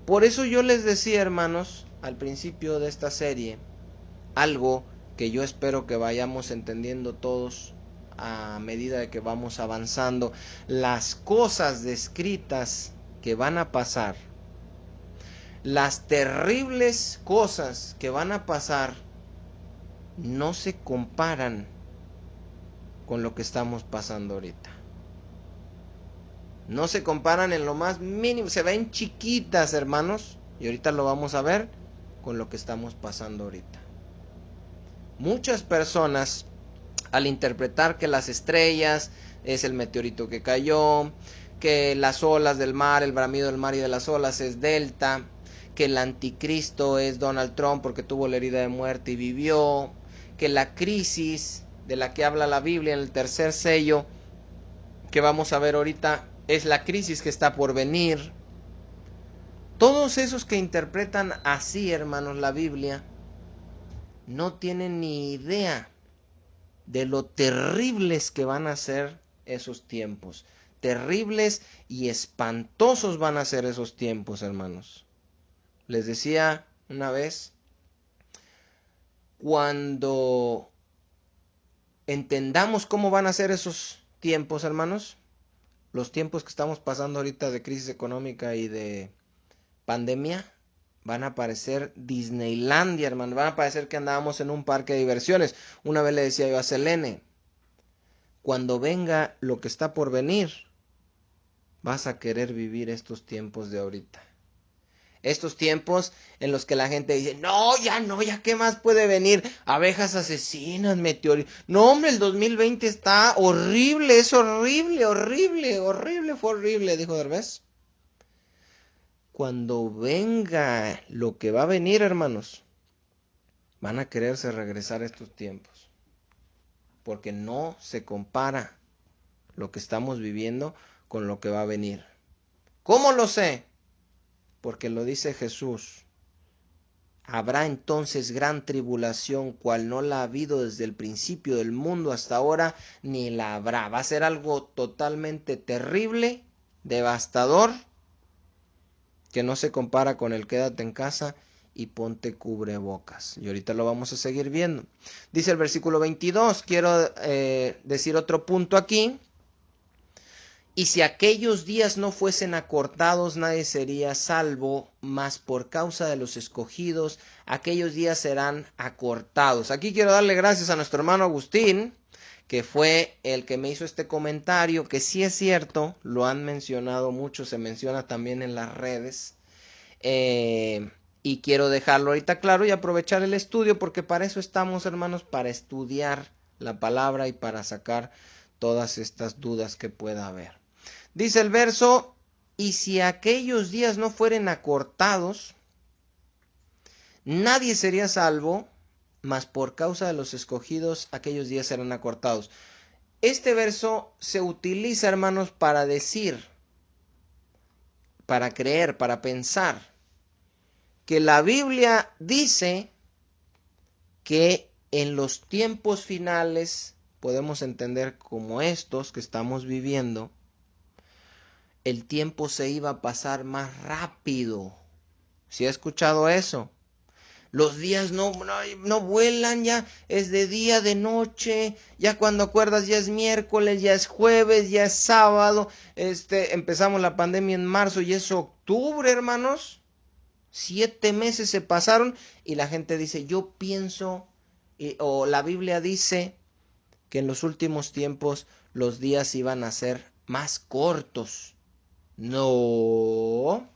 Por eso yo les decía, hermanos, al principio de esta serie, algo que yo espero que vayamos entendiendo todos a medida de que vamos avanzando. Las cosas descritas que van a pasar, las terribles cosas que van a pasar, no se comparan con lo que estamos pasando ahorita. No se comparan en lo más mínimo, se ven chiquitas, hermanos, y ahorita lo vamos a ver con lo que estamos pasando ahorita. Muchas personas, al interpretar que las estrellas es el meteorito que cayó, que las olas del mar, el bramido del mar y de las olas es Delta, que el anticristo es Donald Trump porque tuvo la herida de muerte y vivió, que la crisis de la que habla la Biblia en el tercer sello, que vamos a ver ahorita, es la crisis que está por venir. Todos esos que interpretan así, hermanos, la Biblia, no tienen ni idea de lo terribles que van a ser esos tiempos. Terribles y espantosos van a ser esos tiempos, hermanos. Les decía una vez, cuando entendamos cómo van a ser esos tiempos, hermanos, los tiempos que estamos pasando ahorita de crisis económica y de pandemia, van a parecer Disneylandia, hermano. Van a parecer que andábamos en un parque de diversiones. Una vez le decía yo a Selene, cuando venga lo que está por venir, vas a querer vivir estos tiempos de ahorita. Estos tiempos en los que la gente dice, no, ya qué más puede venir, abejas asesinas, meteoritos. No, hombre, el 2020 está horrible, es horrible, fue horrible, dijo Derbez. Cuando venga lo que va a venir, hermanos, van a quererse regresar a estos tiempos, porque no se compara lo que estamos viviendo con lo que va a venir. ¿Cómo lo sé? Porque lo dice Jesús. Habrá entonces gran tribulación, cual no la ha habido desde el principio del mundo hasta ahora, ni la habrá. Va a ser algo totalmente terrible, devastador, que no se compara con el quédate en casa y ponte cubrebocas. Y ahorita lo vamos a seguir viendo. Dice el versículo 22, quiero decir otro punto aquí. Y si aquellos días no fuesen acortados, nadie sería salvo, mas por causa de los escogidos, aquellos días serán acortados. Aquí quiero darle gracias a nuestro hermano Agustín, que fue el que me hizo este comentario, que sí es cierto, lo han mencionado mucho, se menciona también en las redes, y quiero dejarlo ahorita claro y aprovechar el estudio, porque para eso estamos, hermanos, para estudiar la palabra y para sacar todas estas dudas que pueda haber. Dice el verso, y si aquellos días no fueren acortados, nadie sería salvo, mas por causa de los escogidos aquellos días serán acortados. Este verso se utiliza, hermanos, para decir, para creer, para pensar, que la Biblia dice que en los tiempos finales, podemos entender como estos que estamos viviendo, el tiempo se iba a pasar más rápido. ¿Sí ha escuchado eso? Los días no vuelan, ya es de día, de noche, ya cuando acuerdas ya es miércoles, ya es jueves, ya es sábado, empezamos la pandemia en marzo y es octubre, hermanos. 7 meses se pasaron y la gente dice, yo pienso, o la Biblia dice que en los últimos tiempos los días iban a ser más cortos. No,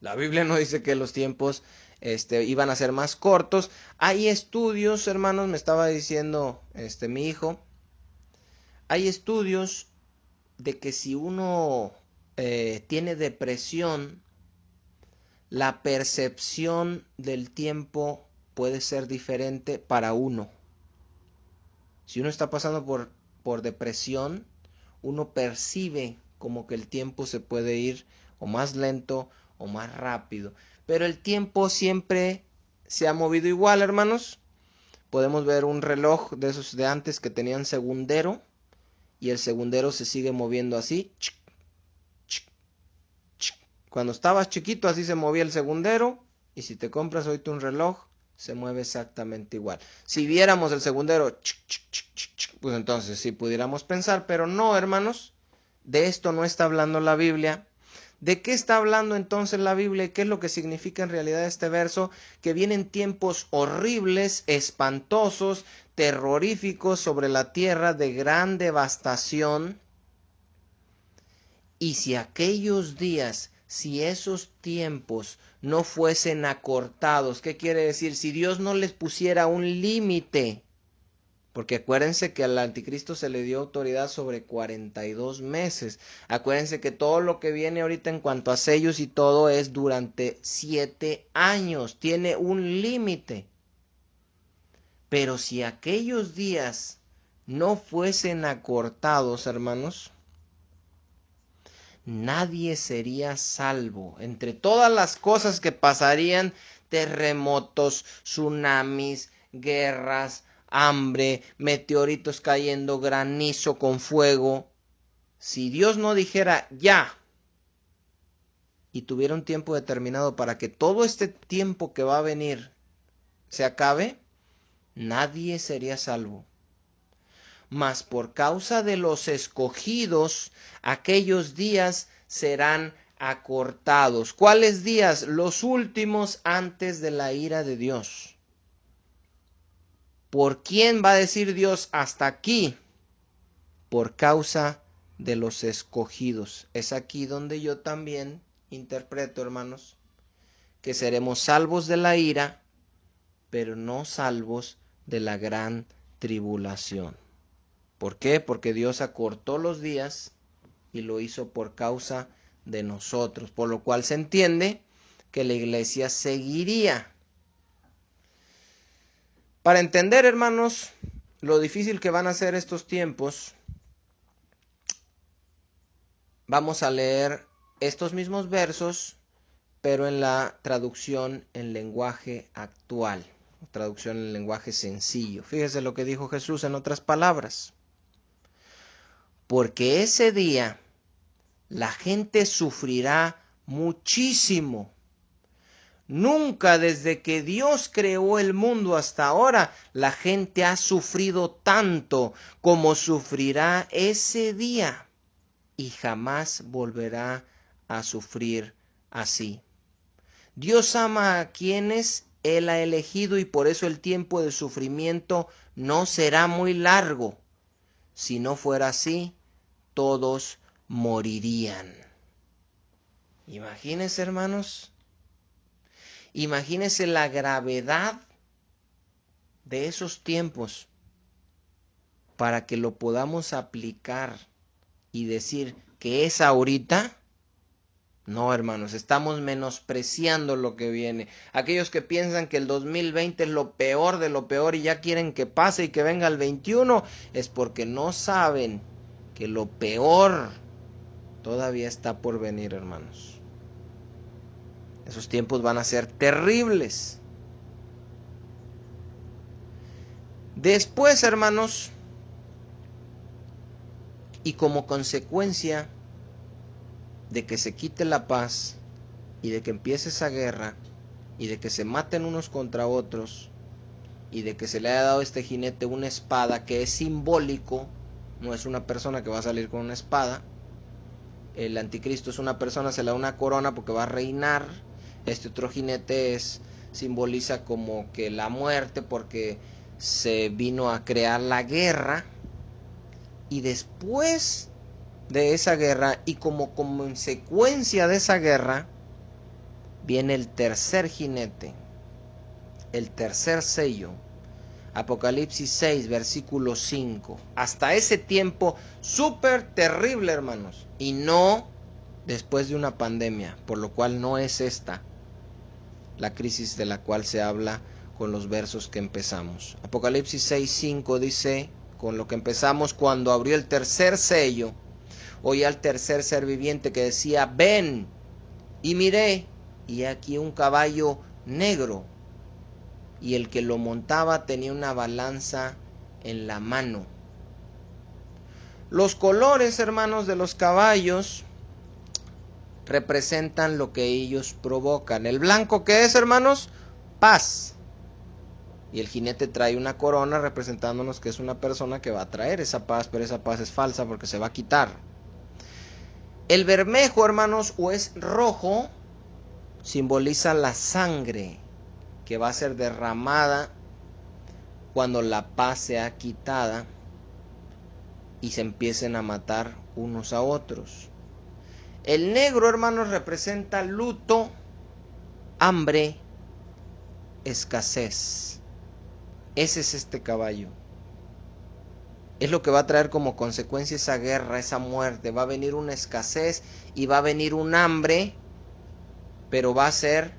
la Biblia no dice que los tiempos iban a ser más cortos. Hay estudios, hermanos, me estaba diciendo mi hijo, hay estudios de que si uno tiene depresión, la percepción del tiempo puede ser diferente para uno. Si uno está pasando por depresión, uno percibe como que el tiempo se puede ir o más lento o más rápido. Pero el tiempo siempre se ha movido igual, hermanos. Podemos ver un reloj de esos de antes que tenían segundero y el segundero se sigue moviendo así. Cuando estabas chiquito así se movía el segundero y si te compras ahorita un reloj se mueve exactamente igual. Si viéramos el segundero, pues entonces sí pudiéramos pensar, pero no, hermanos, de esto no está hablando la Biblia. ¿De qué está hablando entonces la Biblia? ¿Qué es lo que significa en realidad este verso? Que vienen tiempos horribles, espantosos, terroríficos sobre la tierra, de gran devastación. Y si aquellos días, si esos tiempos no fuesen acortados, ¿qué quiere decir? Si Dios no les pusiera un límite, porque acuérdense que al anticristo se le dio autoridad sobre 42 meses. Acuérdense que todo lo que viene ahorita en cuanto a sellos y todo es durante 7 años. Tiene un límite. Pero si aquellos días no fuesen acortados, hermanos, nadie sería salvo. Entre todas las cosas que pasarían, terremotos, tsunamis, guerras, hambre, meteoritos cayendo, granizo con fuego. Si Dios no dijera ya y tuviera un tiempo determinado para que todo este tiempo que va a venir se acabe, nadie sería salvo. Mas por causa de los escogidos, aquellos días serán acortados. ¿Cuáles días? Los últimos antes de la ira de Dios. ¿Por quién va a decir Dios hasta aquí? Por causa de los escogidos. Es aquí donde yo también interpreto, hermanos, que seremos salvos de la ira, pero no salvos de la gran tribulación. ¿Por qué? Porque Dios acortó los días y lo hizo por causa de nosotros, por lo cual se entiende que la iglesia seguiría. Para entender, hermanos, lo difícil que van a ser estos tiempos, vamos a leer estos mismos versos, pero en la traducción en lenguaje actual, traducción en lenguaje sencillo. Fíjese lo que dijo Jesús en otras palabras. Porque ese día la gente sufrirá muchísimo. Nunca desde que Dios creó el mundo hasta ahora la gente ha sufrido tanto como sufrirá ese día y jamás volverá a sufrir así. Dios ama a quienes Él ha elegido y por eso el tiempo de sufrimiento no será muy largo. Si no fuera así, todos morirían. Imagínense, hermanos. Imagínense la gravedad de esos tiempos para que lo podamos aplicar y decir que es ahorita. No, hermanos, estamos menospreciando lo que viene. Aquellos que piensan que el 2020 es lo peor de lo peor y ya quieren que pase y que venga el 21, es porque no saben que lo peor todavía está por venir, hermanos. Esos tiempos van a ser terribles. Después, hermanos, y como consecuencia de que se quite la paz y de que empiece esa guerra y de que se maten unos contra otros y de que se le haya dado a este jinete una espada que es simbólico, no es una persona que va a salir con una espada. El anticristo es una persona, se le da una corona porque va a reinar. Este otro jinete simboliza como que la muerte, porque se vino a crear la guerra, y después de esa guerra y como consecuencia de esa guerra viene el tercer jinete, el tercer sello. Apocalipsis 6, versículo 5. Hasta ese tiempo, súper terrible, hermanos. Y no después de una pandemia, por lo cual no es esta la crisis de la cual se habla con los versos que empezamos. Apocalipsis 6, 5 dice, con lo que empezamos: cuando abrió el tercer sello, oí al tercer ser viviente que decía: ven. Y miré, y aquí un caballo negro, y el que lo montaba tenía una balanza en la mano. Los colores, hermanos, de los caballos representan lo que ellos provocan. El blanco, ¿qué es, hermanos? Paz. Y el jinete trae una corona representándonos que es una persona que va a traer esa paz, pero esa paz es falsa porque se va a quitar. El bermejo, hermanos, o es rojo, simboliza la sangre que va a ser derramada cuando la paz sea quitada y se empiecen a matar unos a otros. El negro, hermanos, representa luto, hambre, escasez. Ese es este caballo. Es lo que va a traer como consecuencia esa guerra, esa muerte. Va a venir una escasez y va a venir un hambre, pero va a ser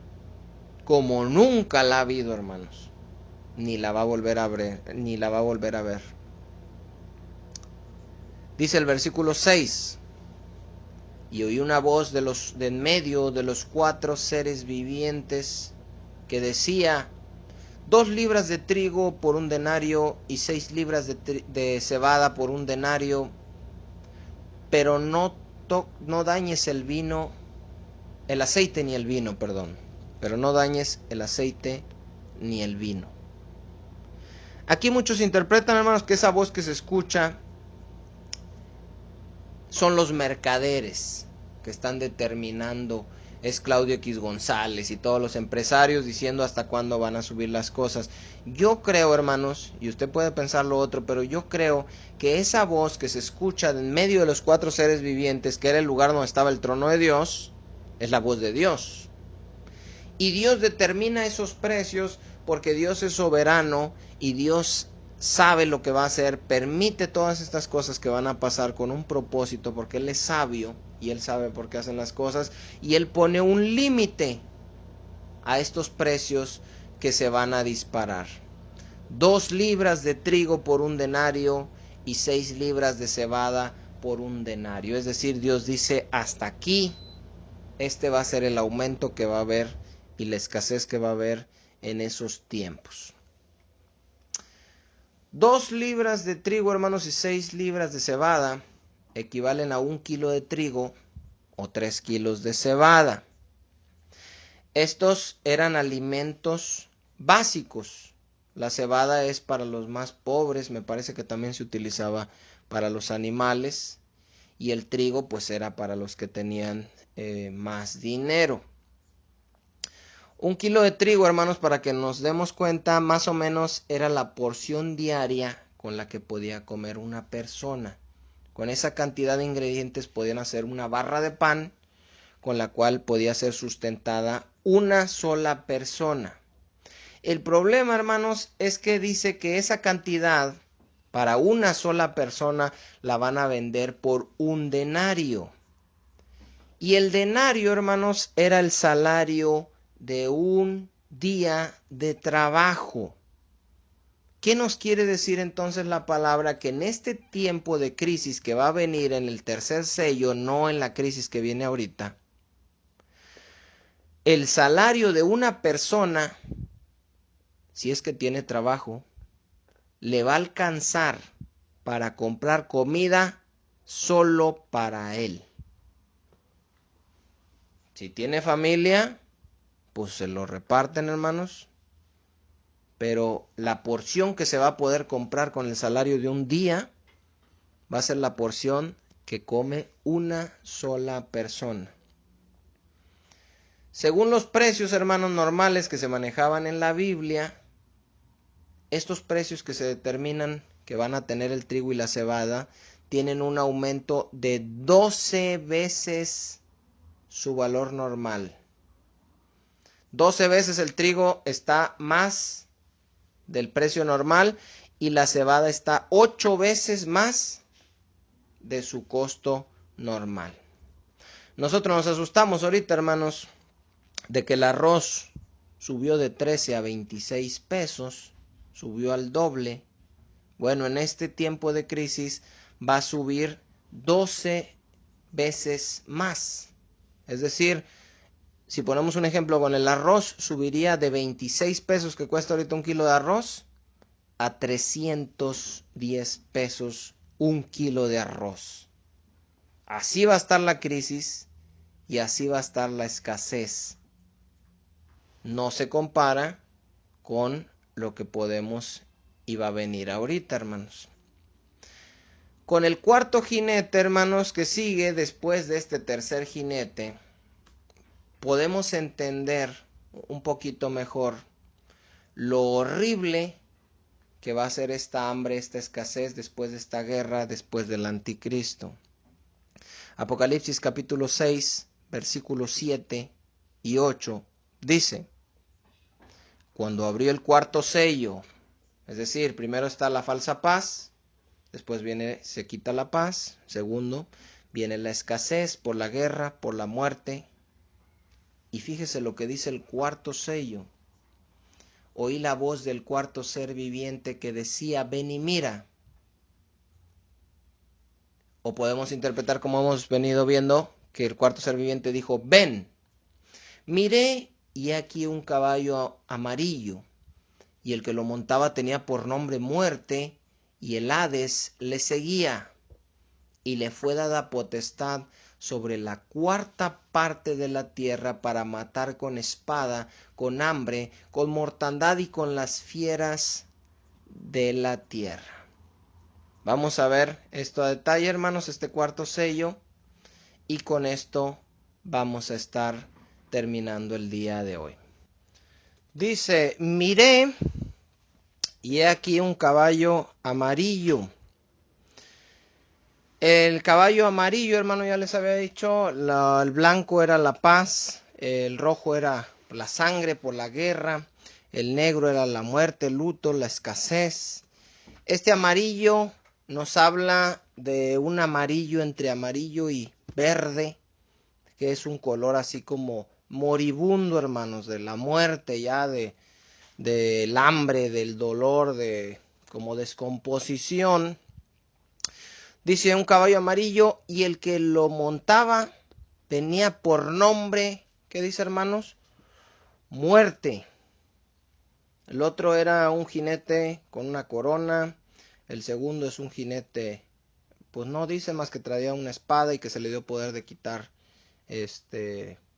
como nunca la ha habido, hermanos. Ni la va a volver a ver, ni la va a volver a ver. Dice el versículo 6: y oí una voz de en medio de los 4 seres vivientes que decía: 2 libras de trigo por un denario y 6 libras de cebada por un denario, pero no dañes el aceite ni el vino, pero no dañes el aceite ni el vino. Aquí muchos interpretan, hermanos, que esa voz que se escucha son los mercaderes que están determinando. Es Claudio X González y todos los empresarios diciendo hasta cuándo van a subir las cosas. Yo creo, hermanos, y usted puede pensar lo otro, pero yo creo que esa voz que se escucha en medio de los 4 seres vivientes, que era el lugar donde estaba el trono de Dios, es la voz de Dios. Y Dios determina esos precios porque Dios es soberano y Dios sabe lo que va a hacer, permite todas estas cosas que van a pasar con un propósito, porque Él es sabio y Él sabe por qué hacen las cosas, y Él pone un límite a estos precios que se van a disparar. 2 libras de trigo por un denario y 6 libras de cebada por un denario. Es decir, Dios dice: hasta aquí, este va a ser el aumento que va a haber y la escasez que va a haber en esos tiempos. 2 libras de trigo, hermanos, y 6 libras de cebada equivalen a 1 kilo de trigo o 3 kilos de cebada. Estos eran alimentos básicos. La cebada es para los más pobres, me parece que también se utilizaba para los animales, y el trigo pues era para los que tenían más dinero. 1 kilo de trigo, hermanos, para que nos demos cuenta, más o menos era la porción diaria con la que podía comer una persona. Con esa cantidad de ingredientes podían hacer una barra de pan con la cual podía ser sustentada una sola persona. El problema, hermanos, es que dice que esa cantidad para una sola persona la van a vender por 1 denario. Y el denario, hermanos, era el salario de un día de trabajo. ¿Qué nos quiere decir entonces la palabra? Que en este tiempo de crisis que va a venir en el tercer sello, no en la crisis que viene ahorita, el salario de una persona, si es que tiene trabajo, le va a alcanzar para comprar comida solo para él. Si tiene familia, pues se lo reparten, hermanos, pero la porción que se va a poder comprar con el salario de un día va a ser la porción que come una sola persona. Según los precios, hermanos, normales que se manejaban en la Biblia, estos precios que se determinan que van a tener el trigo y la cebada tienen un aumento de 12 veces su valor normal. 12 veces el trigo está más del precio normal y la cebada está 8 veces más de su costo normal. Nosotros nos asustamos ahorita, hermanos, de que el arroz subió de 13 a 26 pesos, subió al doble. Bueno, en este tiempo de crisis va a subir 12 veces más. Es decir, si ponemos un ejemplo con el arroz, subiría de 26 pesos que cuesta ahorita un kilo de arroz a 310 pesos un kilo de arroz. Así va a estar la crisis y así va a estar la escasez. No se compara con lo que podemos y va a venir ahorita, hermanos. Con el cuarto jinete, hermanos, que sigue después de este tercer jinete, podemos entender un poquito mejor lo horrible que va a ser esta hambre, esta escasez después de esta guerra, después del anticristo. Apocalipsis capítulo 6, versículos 7 y 8 dice: cuando abrió el cuarto sello, es decir, primero está la falsa paz, después se quita la paz, segundo, viene la escasez por la guerra, por la muerte, y fíjese lo que dice el cuarto sello. Oí la voz del cuarto ser viviente que decía: ven y mira. O podemos interpretar, como hemos venido viendo, que el cuarto ser viviente dijo: ven. Miré y aquí un caballo amarillo, y el que lo montaba tenía por nombre Muerte, y el Hades le seguía, y le fue dada potestad sobre la cuarta parte de la tierra para matar con espada, con hambre, con mortandad y con las fieras de la tierra. Vamos a ver esto a detalle, hermanos, este cuarto sello, y con esto vamos a estar terminando el día de hoy. Dice: miré y he aquí un caballo amarillo. El caballo amarillo, hermano, ya les había dicho, el blanco era la paz, el rojo era la sangre por la guerra, el negro era la muerte, el luto, la escasez. Este amarillo nos habla de un amarillo entre amarillo y verde, que es un color así como moribundo, hermanos, de la muerte ya, del hambre, del dolor, de como descomposición. Dice: un caballo amarillo, y el que lo montaba tenía por nombre, ¿qué dice, hermanos? Muerte. El otro era un jinete con una corona. El segundo es un jinete, pues no dice más que traía una espada y que se le dio poder de quitar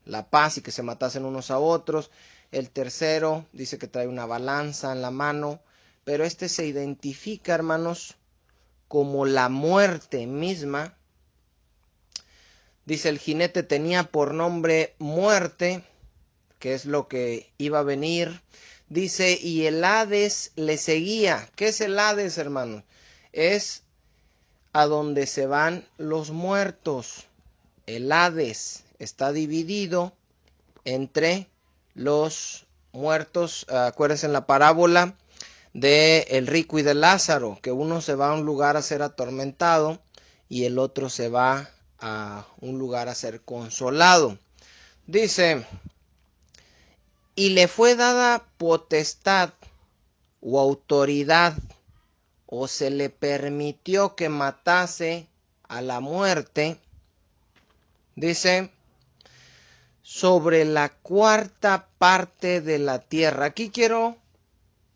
la paz y que se matasen unos a otros. El tercero dice que trae una balanza en la mano, pero este se identifica, hermanos, como la muerte misma. Dice: el jinete tenía por nombre Muerte, que es lo que iba a venir. Dice: y el Hades le seguía. ¿Qué es el Hades, hermanos? Es a donde se van los muertos. El Hades está dividido entre los muertos. Acuérdense en la parábola de el rico y de Lázaro, que uno se va a un lugar a ser atormentado y el otro se va a un lugar a ser consolado. Dice: y le fue dada potestad o autoridad, o se le permitió que matase a la muerte, dice, sobre la cuarta parte de la tierra. Aquí quiero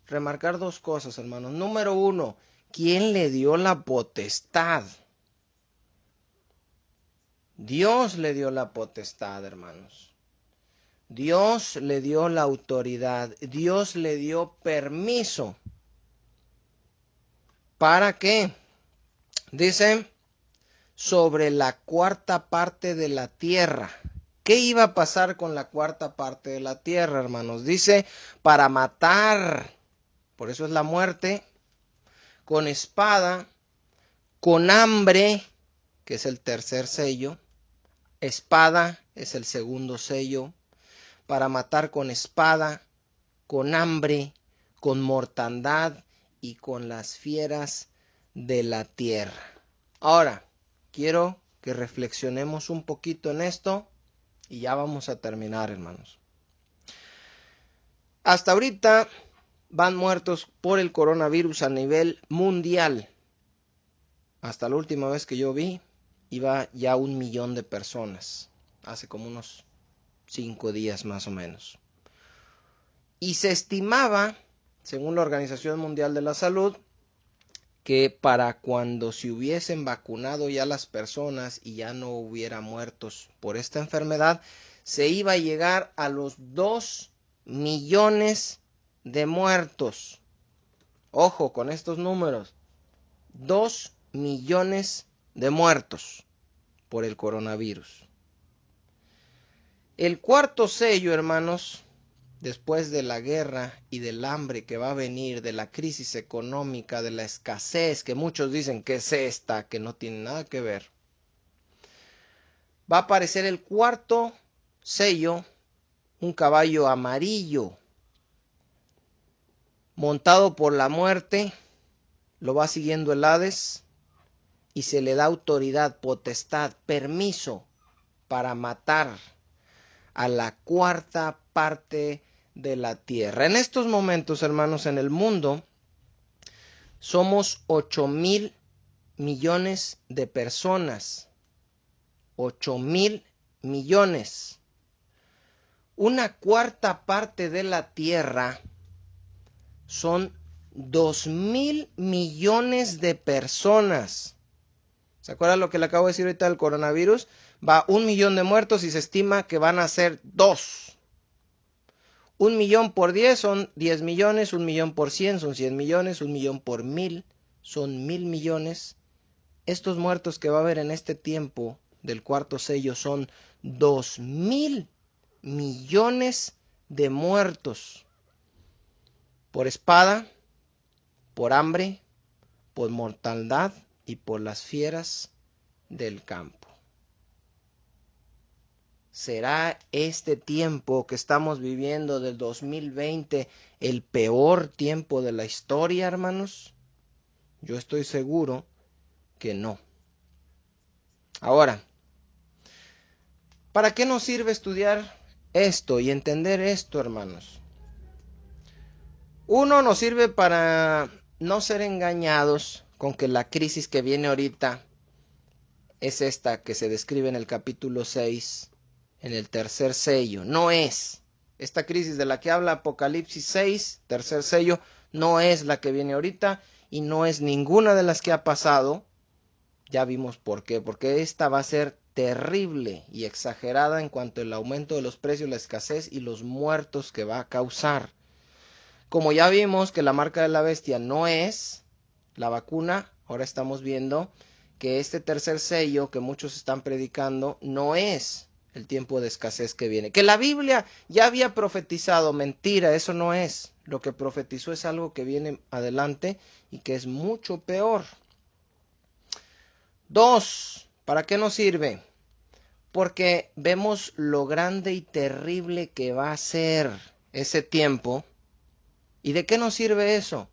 remarcar dos cosas, hermanos. Número uno, ¿quién le dio la potestad? Dios le dio la potestad, hermanos. Dios le dio la autoridad. Dios le dio permiso. ¿Para qué? Dice: sobre la cuarta parte de la tierra. ¿Qué iba a pasar con la cuarta parte de la tierra, hermanos? Dice, para matar, por eso es la muerte, con espada, con hambre, que es el tercer sello, espada es el segundo sello, para matar con espada, con hambre, con mortandad y con las fieras de la tierra. Ahora, quiero que reflexionemos un poquito en esto y ya vamos a terminar, hermanos. Hasta ahorita van muertos por el coronavirus a nivel mundial. Hasta la última vez que yo vi, iba ya 1 millón de personas. Hace como unos 5 días más o menos. Y se estimaba, según la Organización Mundial de la Salud, que para cuando se hubiesen vacunado ya las personas y ya no hubiera muertos por esta enfermedad, se iba a llegar a los 2 millones de muertos. Ojo con estos números. 2 millones de muertos por el coronavirus. El cuarto sello, hermanos, después de la guerra y del hambre que va a venir, de la crisis económica, de la escasez, que muchos dicen que es esta, que no tiene nada que ver, va a aparecer el cuarto sello, un caballo amarillo, montado por la muerte, lo va siguiendo el Hades, y se le da autoridad, potestad, permiso para matar a la cuarta parte de la tierra. En estos momentos, hermanos, en el mundo somos 8,000 millones de personas. 8,000 millones. Una cuarta parte de la tierra son 2,000 millones de personas. ¿Se acuerdan lo que le acabo de decir ahorita del coronavirus? Va 1 millón de muertos y se estima que van a ser 2. 1 millón por 10 son 10 millones, 1 millón por 100 son 100 millones, 1 millón por 1,000 son 1,000 millones. Estos muertos que va a haber en este tiempo del cuarto sello son 2,000 millones de muertos. Por espada, por hambre, por mortandad y por las fieras del campo. ¿Será este tiempo que estamos viviendo del 2020 el peor tiempo de la historia, hermanos? Yo estoy seguro que no. Ahora, ¿para qué nos sirve estudiar esto y entender esto, hermanos? Uno, nos sirve para no ser engañados con que la crisis que viene ahorita es esta que se describe en el capítulo 6, en el tercer sello. No es. Esta crisis de la que habla Apocalipsis 6, tercer sello, no es la que viene ahorita y no es ninguna de las que ha pasado. Ya vimos por qué. Porque esta va a ser terrible y exagerada en cuanto al aumento de los precios, la escasez y los muertos que va a causar. Como ya vimos que la marca de la bestia no es la vacuna, ahora estamos viendo que este tercer sello que muchos están predicando no es el tiempo de escasez que viene. Que la Biblia ya había profetizado, mentira, eso no es. Lo que profetizó es algo que viene adelante y que es mucho peor. 2, ¿para qué nos sirve? Porque vemos lo grande y terrible que va a ser ese tiempo. ¿Y de qué nos sirve eso?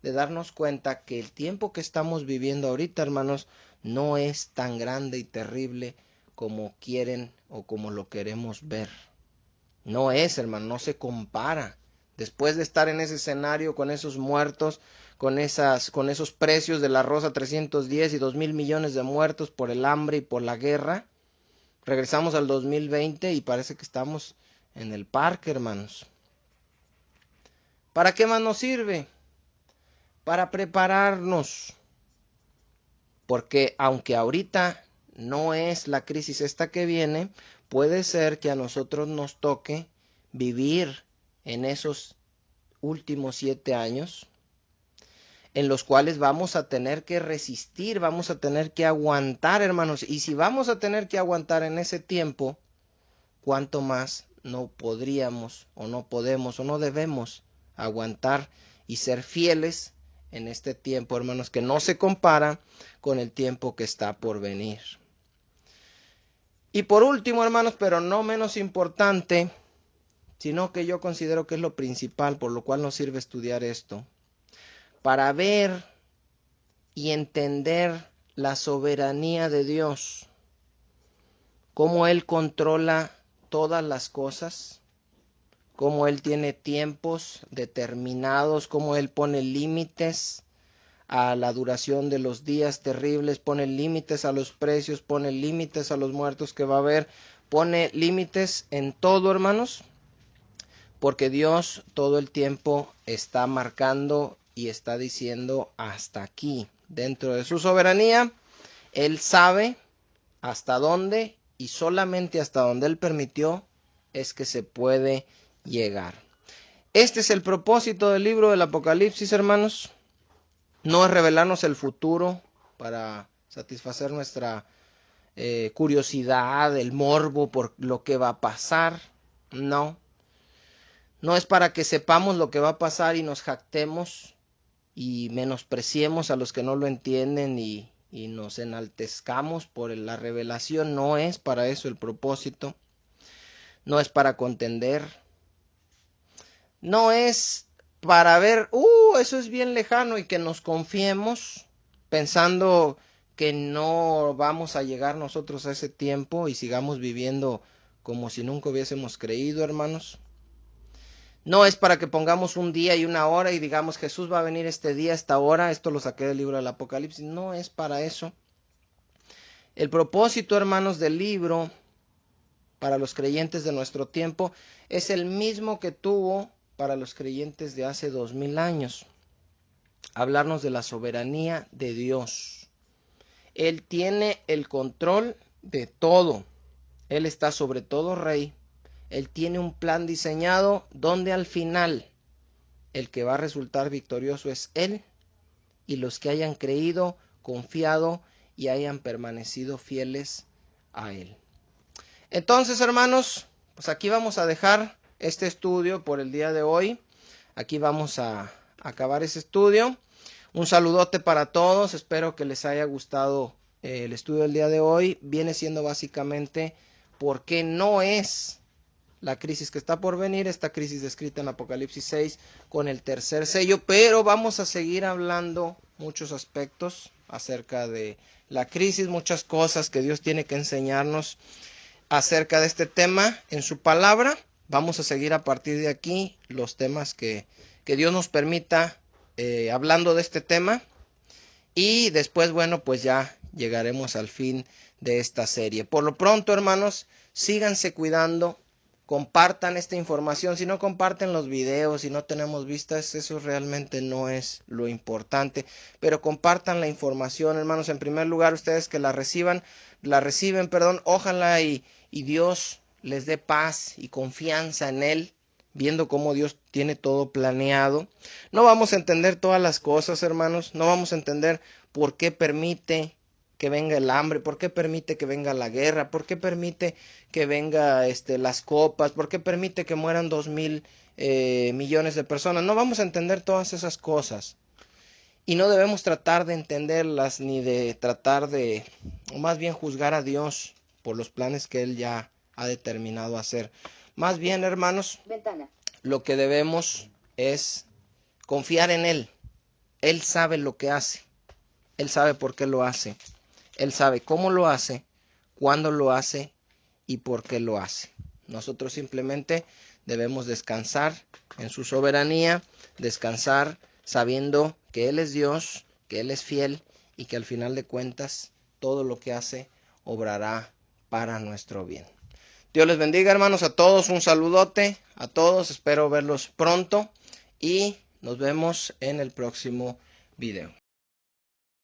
De darnos cuenta que el tiempo que estamos viviendo ahorita, hermanos, no es tan grande y terrible como quieren o como lo queremos ver. No es, hermano, no se compara. Después de estar en ese escenario con esos muertos, con esos precios del arroz a 310 y 2,000 millones de muertos por el hambre y por la guerra, regresamos al 2020 y parece que estamos en el parque, hermanos. ¿Para qué más nos sirve? Para prepararnos. Porque aunque ahorita no es la crisis esta que viene, puede ser que a nosotros nos toque vivir en esos últimos 7 años, en los cuales vamos a tener que resistir, vamos a tener que aguantar, hermanos. Y si vamos a tener que aguantar en ese tiempo, cuánto más no podríamos o no podemos o no debemos aguantar y ser fieles en este tiempo, hermanos, que no se compara con el tiempo que está por venir. Y por último, hermanos, pero no menos importante, sino que yo considero que es lo principal, por lo cual nos sirve estudiar esto, para ver y entender la soberanía de Dios, cómo Él controla todas las cosas, cómo Él tiene tiempos determinados, cómo Él pone límites a la duración de los días terribles, pone límites a los precios, pone límites a los muertos que va a haber, pone límites en todo, hermanos, porque Dios todo el tiempo está marcando y está diciendo hasta aquí. Dentro de su soberanía, Él sabe hasta dónde y solamente hasta donde Él permitió es que se puede llegar. Este es el propósito del libro del Apocalipsis, hermanos. No es revelarnos el futuro para satisfacer nuestra curiosidad, el morbo por lo que va a pasar. No. No es para que sepamos lo que va a pasar y nos jactemos y menospreciemos a los que no lo entienden y nos enaltezcamos por la revelación. No es para eso el propósito. No es para contender. No es para ver, eso es bien lejano y que nos confiemos pensando que no vamos a llegar nosotros a ese tiempo y sigamos viviendo como si nunca hubiésemos creído, hermanos. No es para que pongamos un día y una hora y digamos Jesús va a venir este día, esta hora. Esto lo saqué del libro del Apocalipsis. No es para eso. El propósito, hermanos, del libro para los creyentes de nuestro tiempo es el mismo que tuvo para los creyentes de hace 2000 años. Hablarnos de la soberanía de Dios. Él tiene el control de todo. Él está sobre todo rey. Él tiene un plan diseñado donde al final el que va a resultar victorioso es Él y los que hayan creído, confiado y hayan permanecido fieles a Él. Entonces, hermanos, pues aquí vamos a dejar este estudio por el día de hoy. Aquí vamos a acabar ese estudio. Un saludote para todos. Espero que les haya gustado el estudio del día de hoy. Viene siendo básicamente por qué no es la crisis que está por venir, esta crisis descrita en Apocalipsis 6 con el tercer sello, pero vamos a seguir hablando muchos aspectos acerca de la crisis, muchas cosas que Dios tiene que enseñarnos acerca de este tema en su palabra. Vamos a seguir a partir de aquí los temas que Dios nos permita hablando de este tema. Y después, bueno, pues ya llegaremos al fin de esta serie. Por lo pronto, hermanos, síganse cuidando, compartan esta información. Si no comparten los videos, si no tenemos vistas, eso realmente no es lo importante. Pero compartan la información, hermanos. En primer lugar, ustedes que la reciben, ojalá y Dios les dé paz y confianza en Él, viendo cómo Dios tiene todo planeado. No vamos a entender todas las cosas, hermanos. No vamos a entender por qué permite que venga el hambre, por qué permite que venga la guerra, por qué permite que venga las copas, por qué permite que mueran 2000 millones de personas. No vamos a entender todas esas cosas. Y no debemos tratar de entenderlas ni de tratar de, o más bien juzgar a Dios por los planes que Él ya ha determinado hacer. Más bien, hermanos, lo que debemos es confiar en Él. Él sabe lo que hace. Él sabe por qué lo hace. Él sabe cómo lo hace, cuándo lo hace y por qué lo hace. Nosotros simplemente debemos descansar en su soberanía, descansar sabiendo que Él es Dios, que Él es fiel y que al final de cuentas todo lo que hace obrará para nuestro bien. Dios les bendiga, hermanos, a todos. Un saludote a todos. Espero verlos pronto y nos vemos en el próximo video.